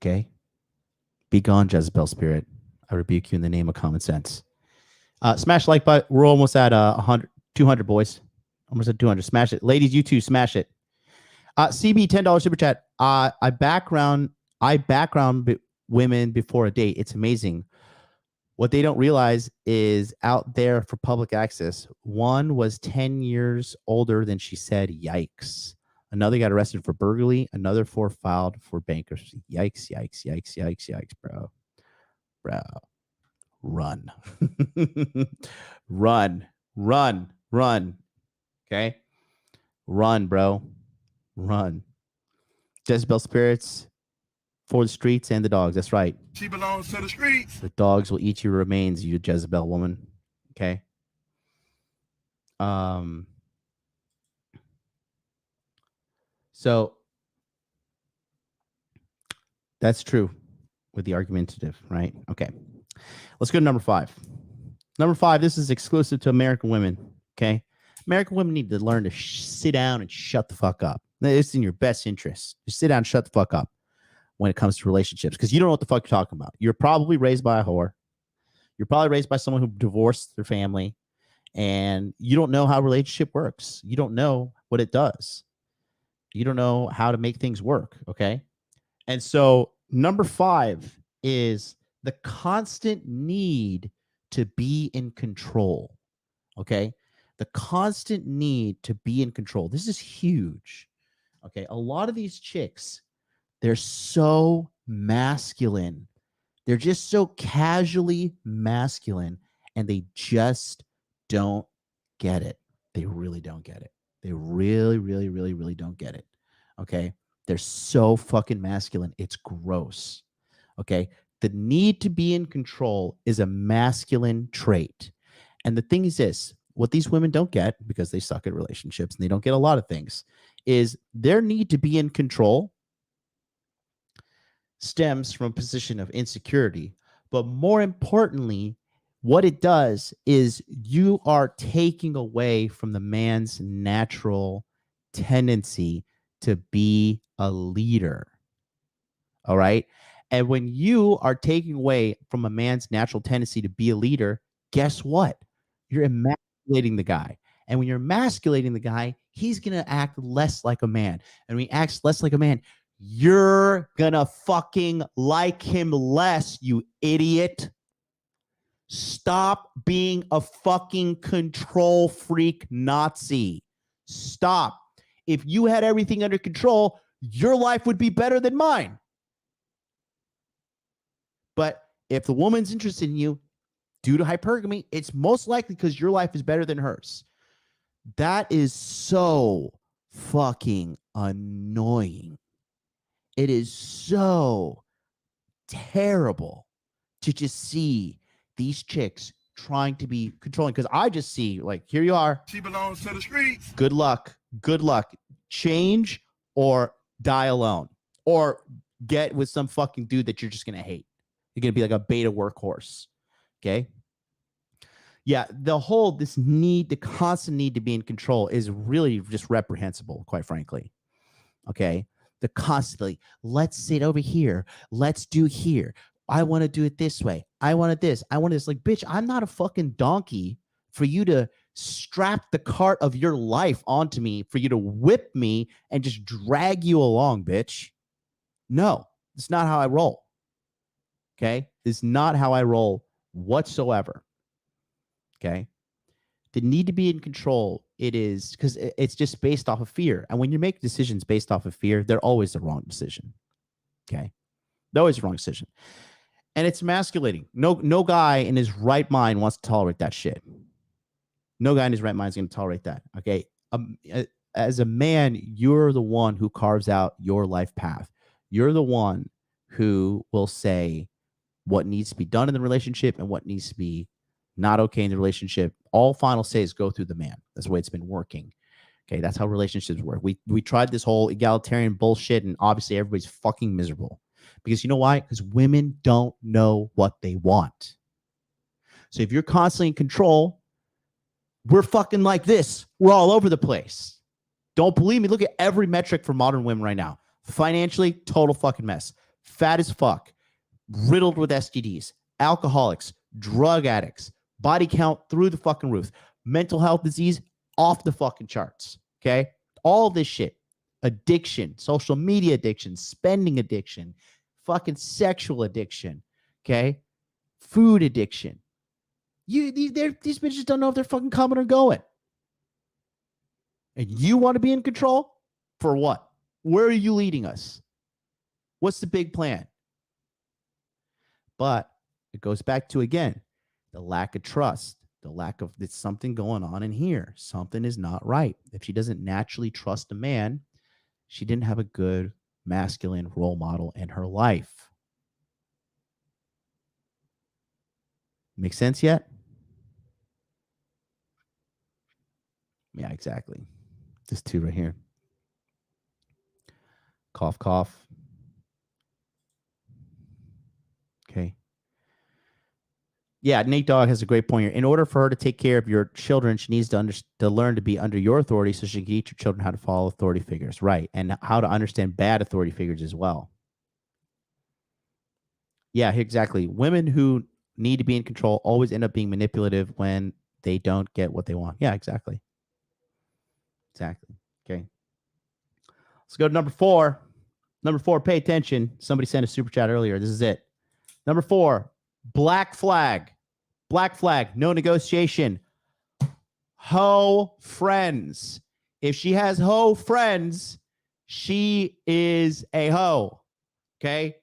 S1: Okay. Be gone, Jezebel spirit. I rebuke you in the name of common sense. Smash like button. We're almost at 100, 200, boys. Almost at 200. Smash it. Ladies, you too, smash it. CB, $10 super chat. I background women before a date. It's amazing. What they don't realize is out there for public access, one was 10 years older than she said. Yikes. Another got arrested for burglary. Another 4 filed for bankruptcy. Yikes, yikes, yikes, yikes, yikes, bro. Bro. Run. Run. Run. Run. Okay? Run, bro. Run. Jezebel spirits for the streets and the dogs. That's right.
S5: She belongs to the streets.
S1: The dogs will eat your remains, you Jezebel woman. Okay? So that's true with the argumentative, right? Okay. Let's go to number 5. Number 5, this is exclusive to American women, okay? American women need to learn to sit down and shut the fuck up. It's in your best interest. Just sit down and shut the fuck up when it comes to relationships, because you don't know what the fuck you're talking about. You're probably raised by a whore. You're probably raised by someone who divorced their family, and you don't know how a relationship works. You don't know what it does. You don't know how to make things work, okay? And so number 5 is the constant need to be in control, okay? The constant need to be in control. This is huge, okay? A lot of these chicks, they're so masculine. They're just so casually masculine, and they just don't get it. They really don't get it. They really, really, really, really don't get it, okay? They're so fucking masculine. It's gross, okay? The need to be in control is a masculine trait. And the thing is this, what these women don't get, because they suck at relationships and they don't get a lot of things, is their need to be in control stems from a position of insecurity. But more importantly, what it does is you are taking away from the man's natural tendency to be a leader. All right? And when you are taking away from a man's natural tendency to be a leader, guess what? You're emasculating the guy. And when you're emasculating the guy, he's going to act less like a man. And when he acts less like a man, you're going to fucking like him less, you idiot. Stop being a fucking control freak Nazi. Stop. If you had everything under control, your life would be better than mine. But if the woman's interested in you due to hypergamy, it's most likely because your life is better than hers. That is so fucking annoying. It is so terrible to just see these chicks trying to be controlling, because I just see, like, here you are.
S5: She belongs to the streets.
S1: Good luck. Good luck. Change or die alone, or get with some fucking dude that you're just going to hate. You're going to be like a beta workhorse. Okay. Yeah. The constant need to be in control is really just reprehensible, quite frankly. Okay. The constantly, let's sit over here. Let's do here. I want to do it this way. I want this. I want this. Like, bitch, I'm not a fucking donkey for you to strap the cart of your life onto me, for you to whip me and just drag you along, bitch. No, it's not how I roll. Okay? It's not how I roll whatsoever. Okay? The need to be in control, it is because it's just based off of fear. And when you make decisions based off of fear, they're always the wrong decision. Okay? They're always the wrong decision. And it's emasculating. No guy in his right mind wants to tolerate that shit. No guy in his right mind is going to tolerate that. Okay? As a man, you're the one who carves out your life path. You're the one who will say what needs to be done in the relationship and what needs to be not okay in the relationship. All final says go through the man. That's the way it's been working. Okay, that's how relationships work. We tried this whole egalitarian bullshit, and obviously everybody's fucking miserable. Because you know why? Because women don't know what they want. So if you're constantly in control, we're fucking like this. We're all over the place. Don't believe me? Look at every metric for modern women right now. Financially, total fucking mess. Fat as fuck. riddled with STDs, alcoholics, drug addicts, body count through the fucking roof, mental health disease off the fucking charts. Okay. All this shit, addiction, social media addiction, spending addiction, fucking sexual addiction. Okay. Food addiction. These bitches don't know if they're fucking coming or going. And you want to be in control? For what? Where are you leading us? What's the big plan? But it goes back to, again, the lack of trust, the lack of, there's something going on in here. Something is not right. If she doesn't naturally trust a man, she didn't have a good masculine role model in her life. Make sense yet? Yeah, exactly. This two right here. Cough, cough. Okay. Yeah, Nate Dogg has a great point here. In order for her to take care of your children, she needs to learn to be under your authority so she can teach your children how to follow authority figures. Right. And how to understand bad authority figures as well. Yeah, exactly. Women who need to be in control always end up being manipulative when they don't get what they want. Yeah, exactly. Exactly. Okay. Let's go to number 4. Number 4, pay attention. Somebody sent a super chat earlier. This is it. Number 4, black flag. Black flag, no negotiation. Hoe friends. If she has hoe friends, she is a hoe. Okay?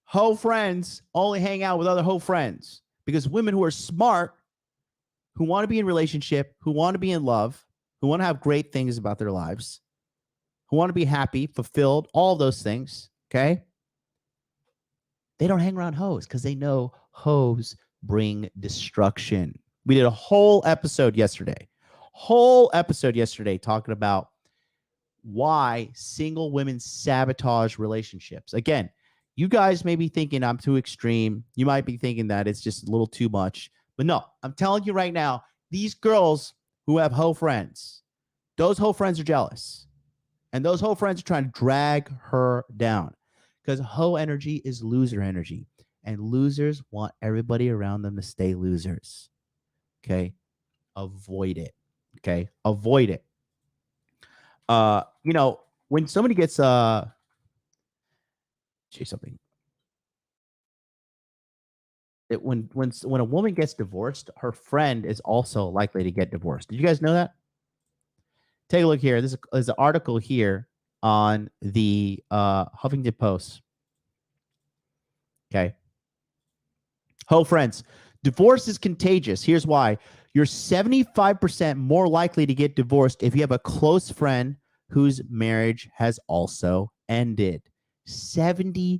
S1: Hoe friends only hang out with other hoe friends, because women who are smart, who want to be in relationship, who want to be in love, who want to have great things about their lives, who want to be happy, fulfilled, all those things, okay? They don't hang around hoes because they know hoes bring destruction. We did a whole episode yesterday talking about why single women sabotage relationships. Again, you guys may be thinking I'm too extreme. You might be thinking that it's just a little too much. But no, I'm telling you right now, these girls who have hoe friends, those hoe friends are jealous. And those hoe friends are trying to drag her down, because hoe energy is loser energy. And losers want everybody around them to stay losers. Okay? Avoid it. Okay? Avoid it. When somebody gets say something. When a woman gets divorced, her friend is also likely to get divorced. Did you guys know that? Take a look here. This is an article here on the Huffington Post. Okay. Ho, friends. Divorce is contagious. Here's why. You're 75% more likely to get divorced if you have a close friend whose marriage has also ended. 75%.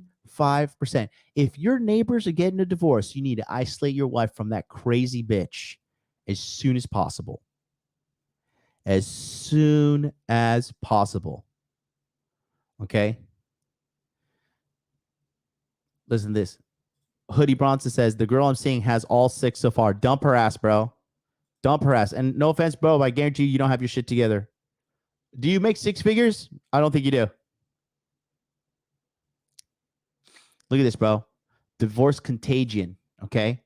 S1: If your neighbors are getting a divorce, you need to isolate your wife from that crazy bitch as soon as possible. As soon as possible. Okay? Listen to this. Hoodie Bronson says, the girl I'm seeing has all 6 so far. Dump her ass, bro. Dump her ass. And no offense, bro, but I guarantee you don't have your shit together. Do you make 6 figures? I don't think you do. Look at this, bro. Divorce contagion, okay?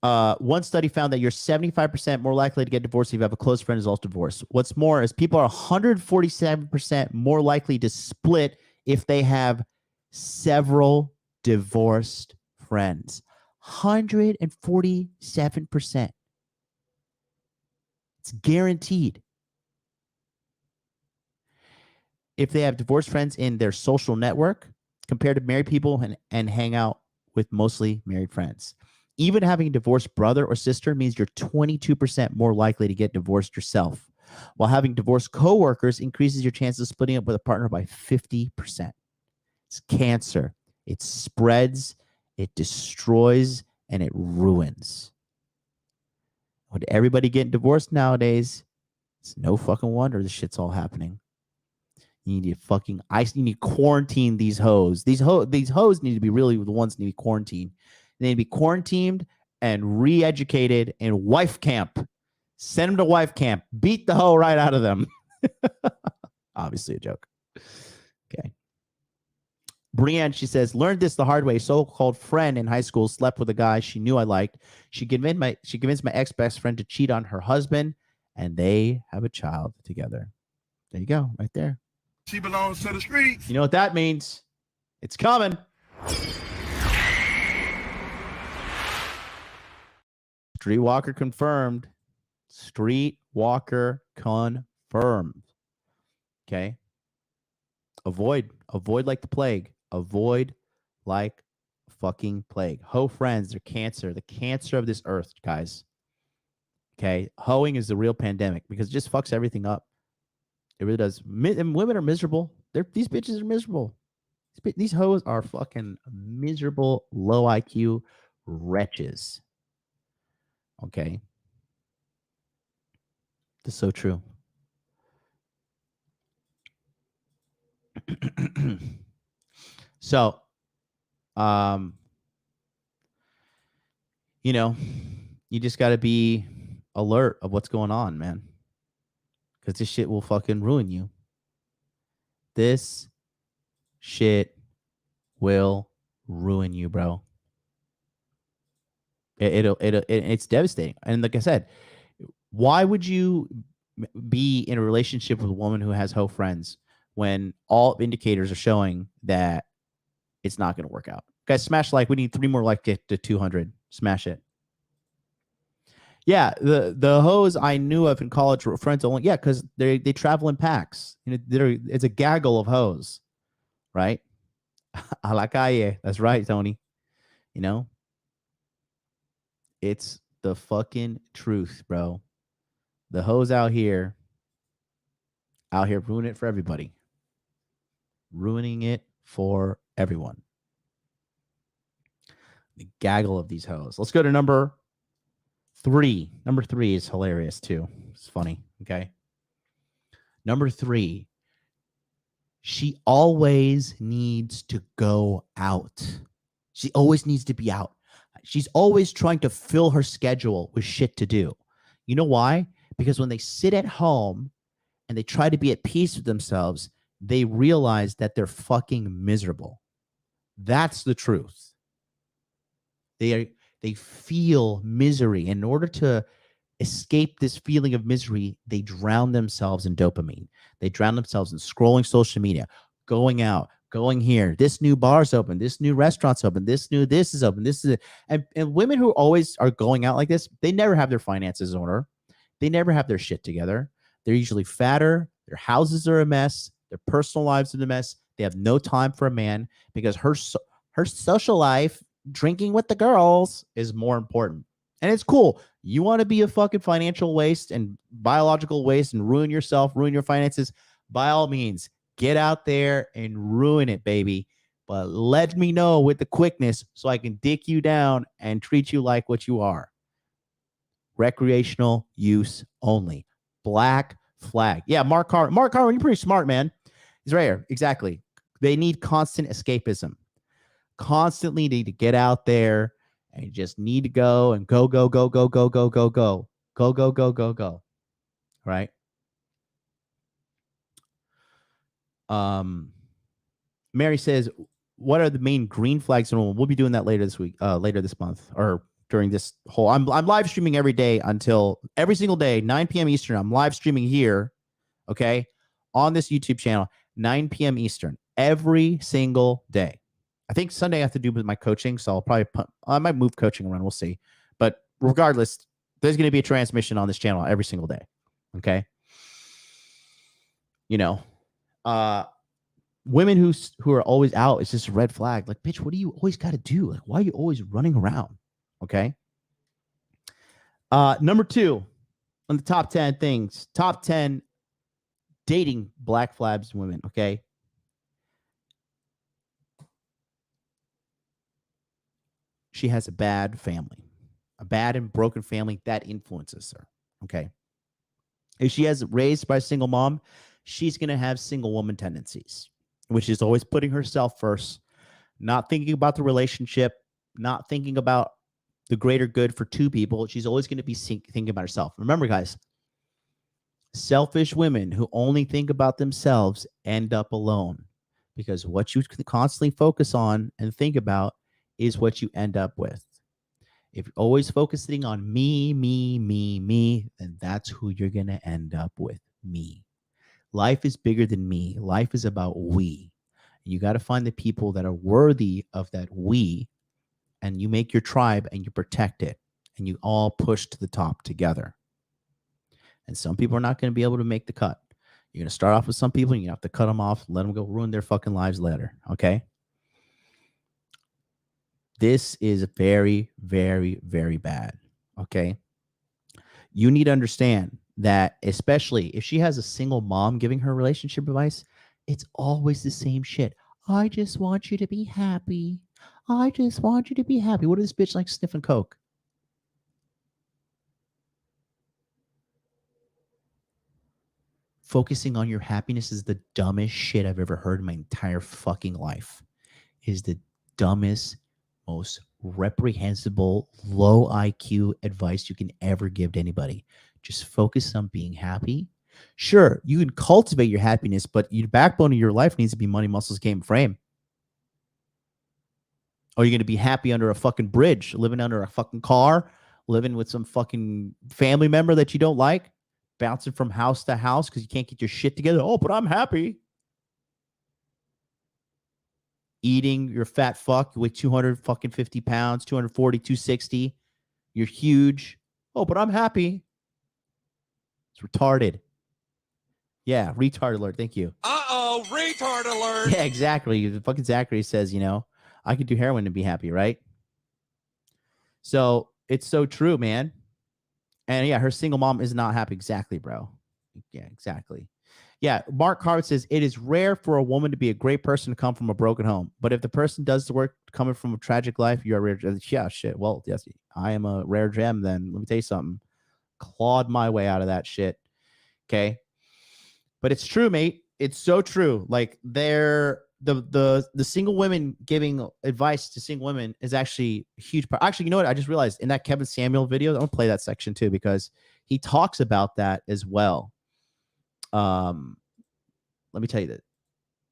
S1: One study found that you're 75% more likely to get divorced if you have a close friend who's also divorced. What's more is people are 147% more likely to split if they have several divorced friends. 147%. It's guaranteed. If they have divorced friends in their social network compared to married people and hang out with mostly married friends. Even having a divorced brother or sister means you're 22% more likely to get divorced yourself, while having divorced coworkers increases your chances of splitting up with a partner by 50%. It's cancer. It spreads, it destroys, and it ruins. With everybody getting divorced nowadays, it's no fucking wonder this shit's all happening. You need to you need to quarantine these hoes. These hoes need to be really the ones that need to be quarantined. They need to be quarantined and re-educated in wife camp. Send them to wife camp. Beat the hoe right out of them. Obviously a joke. Okay. Brienne, she says, learned this the hard way. So-called friend in high school slept with a guy she knew I liked. She convinced my ex-best friend to cheat on her husband, and they have a child together. There you go, right there.
S5: She belongs to the streets.
S1: You know what that means? It's coming. Streetwalker confirmed. Streetwalker confirmed. Okay. Avoid like the plague. Avoid like fucking plague. Hoe friends, they're cancer. The cancer of this earth, guys. Okay. Hoeing is the real pandemic because it just fucks everything up. It really does. And women are miserable. These bitches are miserable. These hoes are fucking miserable, low IQ wretches. Okay. That's so true. So, you know, you just got to be alert of what's going on, man. Because this shit will fucking ruin you. This shit will ruin you, bro. It's devastating. And like I said, why would you be in a relationship with a woman who has hoe friends when all indicators are showing that it's not going to work out? Guys, smash like. We need 3 more like to 200. Smash it. Yeah, the hoes I knew of in college were friends only. Yeah, because they travel in packs. You know, it's a gaggle of hoes, right? A la calle. That's right, Tony. You know, it's the fucking truth, bro. The hoes out here ruining it for everybody. Ruining it for everyone. The gaggle of these hoes. Let's go to number 3. Number 3 is hilarious too. It's funny. Okay. Number 3. She always needs to go out. She always needs to be out. She's always trying to fill her schedule with shit to do. You know why? Because when they sit at home and they try to be at peace with themselves, they realize that they're fucking miserable. That's the truth. They feel misery. In order to escape this feeling of misery, they drown themselves in dopamine. They drown themselves in scrolling social media, going out, going here. This new bar's open. This new restaurant's open. This is open. This is it. And women who always are going out like this, they never have their finances in order. They never have their shit together. They're usually fatter. Their houses are a mess. Their personal lives are a mess. They have no time for a man because her social life, drinking with the girls, is more important. And it's cool. You want to be a fucking financial waste and biological waste and ruin yourself, ruin your finances, by all means, get out there and ruin it, baby. But let me know with the quickness so I can dick you down and treat you like what you are. Recreational use only. Black flag. Yeah, Mark Carwin, you're pretty smart, man. He's right here. Exactly. They need constant escapism. Constantly need to get out there and you just need to go and go. Right? Mary says, what are the main green flags? And we'll be doing that later this week, later this month, or during this whole, I'm live streaming every single day, 9 p.m. Eastern. I'm live streaming here, okay, on this YouTube channel, 9 p.m. Eastern, every single day. I think Sunday I have to do with my coaching, so I might move coaching around. We'll see. But regardless, there's going to be a transmission on this channel every single day, okay? You know, women who are always out, it's just a red flag. Like, bitch, what do you always got to do? Like, why are you always running around? Okay. Number 2 on the top 10 things, top 10 dating black flags women. Okay. She has a bad family, a bad and broken family that influences her. Okay. If she has raised by a single mom, she's going to have single woman tendencies, which is always putting herself first, not thinking about the relationship, not thinking about the greater good for 2 people. She's always going to be thinking about herself. Remember, guys, selfish women who only think about themselves end up alone. because what you constantly focus on and think about is what you end up with. If you're always focusing on me, then that's who you're going to end up with. Me. Life is bigger than me. Life is about we. You got to find the people that are worthy of that we, and you make your tribe and you protect it, and you all push to the top together. And some people are not going to be able to make the cut. You're going to start off with some people, and you have to cut them off, let them go ruin their fucking lives later. Okay. This is very, very, very bad. Okay. You need to understand that, especially if she has a single mom giving her relationship advice, it's always the same shit. I just want you to be happy. I just want you to be happy. What is this bitch like sniffing coke? Focusing on your happiness is the dumbest shit I've ever heard in my entire fucking life. It is the dumbest, most reprehensible, low IQ advice you can ever give to anybody. Just focus on being happy. Sure, you can cultivate your happiness, but your backbone of your life needs to be money, muscles, game, frame. Or you're going to be happy under a fucking bridge, living under a fucking car, living with some fucking family member that you don't like, bouncing from house to house because you can't get your shit together. Oh, but I'm happy. Eating your fat fuck with 250 pounds, 240, 260. You're huge. Oh, but I'm happy. It's retarded. Yeah, retard alert. Thank you.
S6: Uh-oh, retard alert.
S1: Yeah, exactly. The fucking Zachary says, I could do heroin and be happy, right? So it's so true, man. And yeah, her single mom is not happy. Exactly, bro. Yeah, exactly. Yeah, Mark Harvard says, it is rare for a woman to be a great person to come from a broken home. But if the person does the work coming from a tragic life, you're a rare gem. Yeah, shit. Well, yes, I am a rare gem then. Let me tell you something. Clawed my way out of that shit. Okay? But it's true, mate. It's so true. Like, the single women giving advice to single women is actually a huge part. Actually, you know what? I just realized in that Kevin Samuel video, I'm going to play that section too, because he talks about that as well. Let me tell you that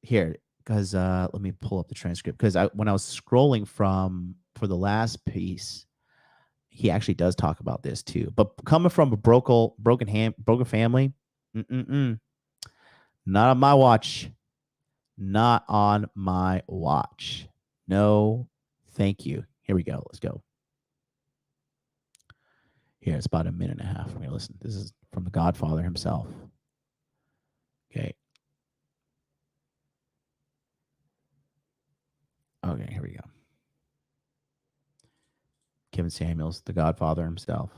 S1: here, because let me pull up the transcript, because when I was scrolling for the last piece, he actually does talk about this too. But coming from a broken family, not on my watch. Not on my watch. No, thank you. Here we go. Let's go. Here, it's about a minute and a half. We're gonna listen. This is from the Godfather himself. Okay. Okay, here we go. Kevin Samuels, the Godfather himself.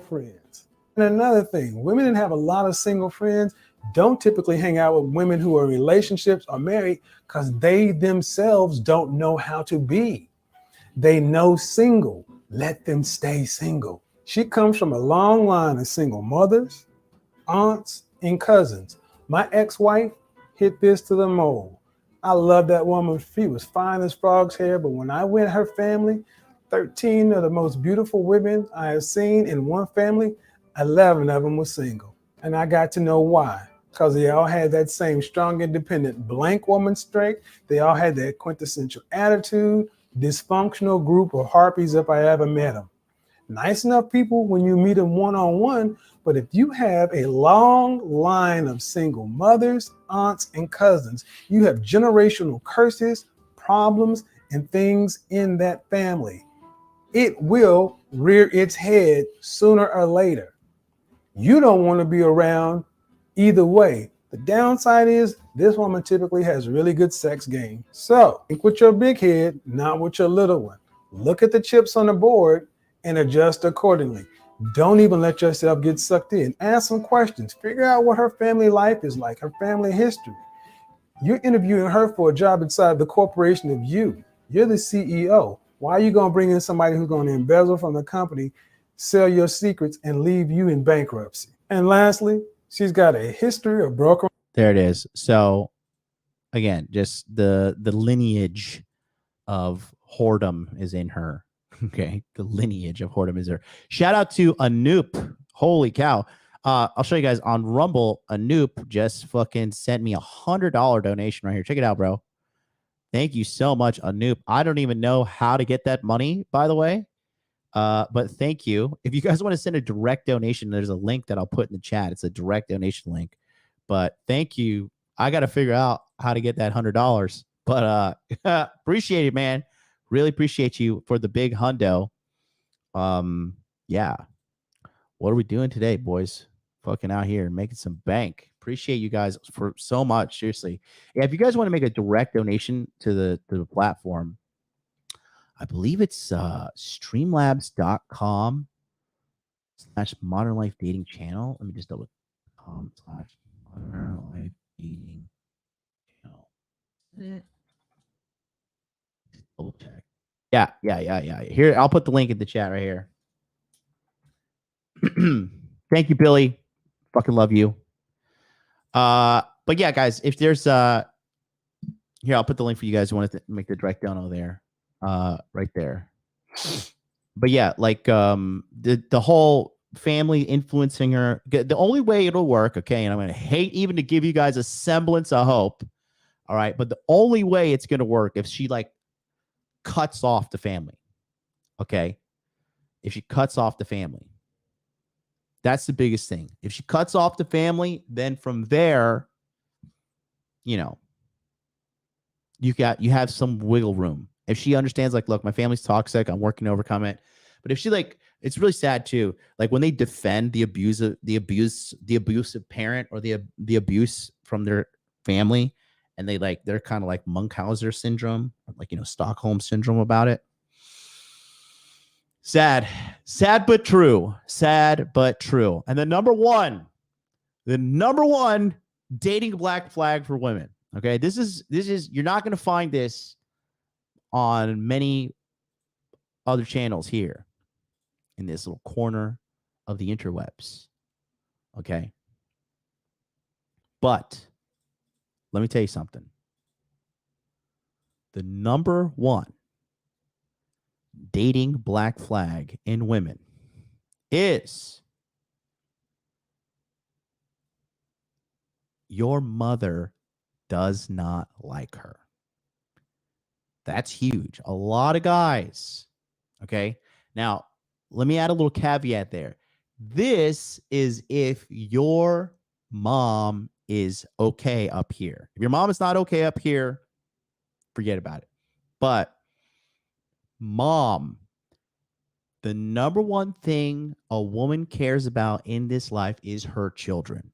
S3: Friends. And another thing, women that have a lot of single friends don't typically hang out with women who are in relationships or married because they themselves don't know how to be. They know single. Let them stay single. She comes from a long line of single mothers, aunts, and cousins. My ex-wife hit this to the mold. I love that woman. She was fine as frog's hair, but when I went her family, 13 of the most beautiful women I have seen in one family, 11 of them were single. And I got to know why. Because they all had that same strong, independent, blank woman streak. They all had that quintessential attitude, dysfunctional group of harpies if I ever met them. Nice enough people when you meet them one-on-one, but if you have a long line of single mothers, aunts, and cousins, you have generational curses, problems, and things in that family. It will rear its head sooner or later. You don't want to be around either way. The downside is this woman typically has really good sex game. So think with your big head, not with your little one. Look at the chips on the board and adjust accordingly. Don't even let yourself get sucked in. Ask some questions. Figure out what her family life is like, her family history. You're interviewing her for a job inside the corporation of you. You're the CEO. Why are you going to bring in somebody who's going to embezzle from the company, sell your secrets, and leave you in bankruptcy? And lastly, she's got a history of broken.
S1: There it is. So again, just the lineage of whoredom is in her. Okay. The lineage of whoredom is there. Shout out to Anoop. Holy cow. I'll show you guys on Rumble. Anoop just fucking sent me $100 donation right here. Check it out, bro. Thank you so much, Anoop. I don't even know how to get that money, by the way. But thank you. If you guys want to send a direct donation, there's a link that I'll put in the chat. It's a direct donation link. But thank you. I got to figure out how to get that $100. But appreciate it, man. Really appreciate you for the big hundo. Yeah. What are we doing today, boys? Fucking out here making some bank. Appreciate you guys for so much. Seriously. Yeah, if you guys want to make a direct donation to the platform, I believe it's streamlabs.com/modern life dating channel. Let me just double .com/modern life dating channel. Double check. Yeah. Here, I'll put the link in the chat right here. Thank you, Billy. Fucking love you. But yeah, guys, if there's here, I'll put the link for you guys who want to make the direct dono there. Right there. But yeah, like the whole family influencing her, the only way it'll work, okay, and I'm gonna hate even to give you guys a semblance of hope, all right, but the only way it's gonna work if she like cuts off the family. Okay, if she cuts off the family, that's the biggest thing. If she cuts off the family, then from there, you know, you have some wiggle room. If she understands, like, look, my family's toxic, I'm working to overcome it. But if she like, it's really sad too. Like when they defend the abusive parent or the abuse from their family, and they're kind of like Munchausen syndrome, like, you know, Stockholm syndrome about it. Sad but true. Sad but true. And the number one dating black flag for women. Okay, this is you're not going to find this on many other channels here in this little corner of the interwebs. Okay, but let me tell you something. The number one dating black flag in women is your mother does not like her. That's huge. A lot of guys. Okay. Now, let me add a little caveat there. This is if your mom is okay up here. If your mom is not okay up here, forget about it. But mom, the number one thing a woman cares about in this life is her children.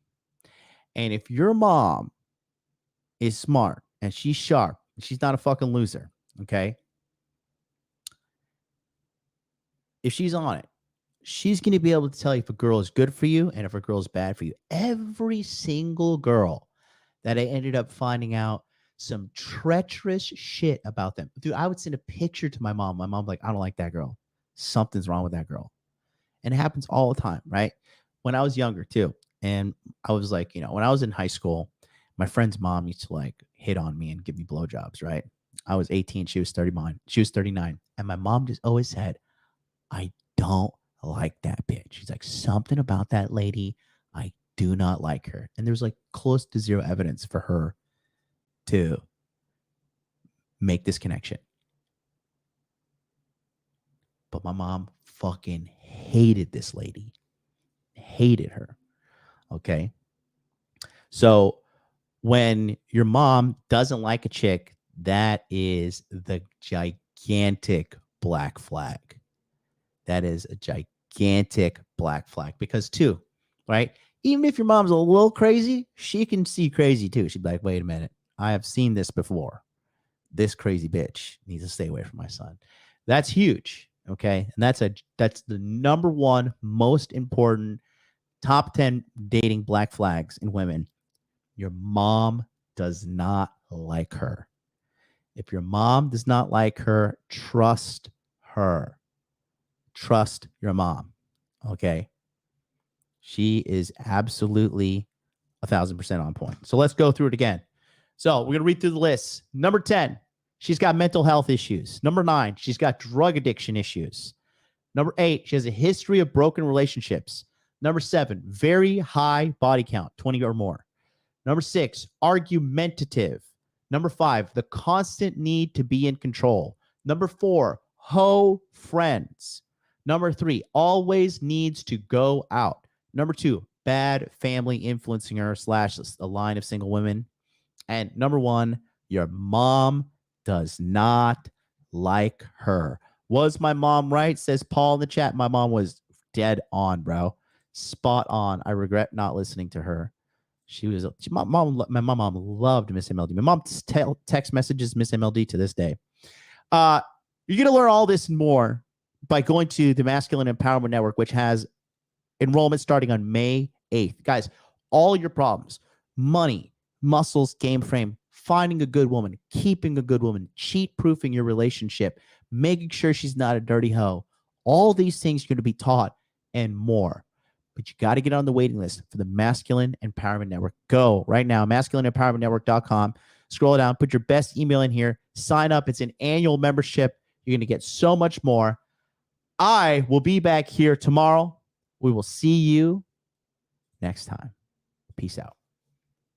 S1: And if your mom is smart and she's sharp, and she's not a fucking loser, okay? If she's on it, she's going to be able to tell you if a girl is good for you and if a girl is bad for you. Every single girl that I ended up finding out some treacherous shit about them. Dude, I would send a picture to my mom. My mom's like, I don't like that girl. Something's wrong with that girl. And it happens all the time, right? When I was younger too. And I was like, you know, when I was in high school, my friend's mom used to like hit on me and give me blowjobs, right? I was 18. She was 39. She was 39. And my mom just always said, I don't like that bitch. She's like, something about that lady. I do not like her. And there's like close to zero evidence for her to make this connection. But my mom fucking hated this lady. Hated her. Okay. So when your mom doesn't like a chick, that is the gigantic black flag. That is a gigantic black flag. Because too, right? Even if your mom's a little crazy, she can see crazy too. She'd be like, wait a minute. I have seen this before. This crazy bitch needs to stay away from my son. That's huge. Okay. And that's the number one most important top 10 dating black flags in women. Your mom does not like her. If your mom does not like her, trust her. Trust your mom. Okay. She is absolutely 1,000% on point. So let's go through it again. So we're going to read through the list. Number 10, she's got mental health issues. Number 9, she's got drug addiction issues. Number 8, she has a history of broken relationships. Number 7, very high body count, 20 or more. Number 6, argumentative. Number 5, the constant need to be in control. Number 4, hoe friends. Number 3, always needs to go out. Number 2, bad family influencing her / a line of single women. And number 1, your mom does not like her. Was my mom right? Says Paul in the chat. My mom was dead on, bro. Spot on. I regret not listening to her. My mom loved Miss MLD. My mom text messages Miss MLD to this day. You're going to learn all this and more by going to the Masculine Empowerment Network, which has enrollment starting on May 8th. Guys, all your problems, money, muscles, game frame, finding a good woman, keeping a good woman, cheat-proofing your relationship, making sure she's not a dirty hoe. All these things are going to be taught and more. But you got to get on the waiting list for the Masculine Empowerment Network. Go right now, masculineempowermentnetwork.com. Scroll down, put your best email in here, sign up. It's an annual membership. You're going to get so much more. I will be back here tomorrow. We will see you next time. Peace out.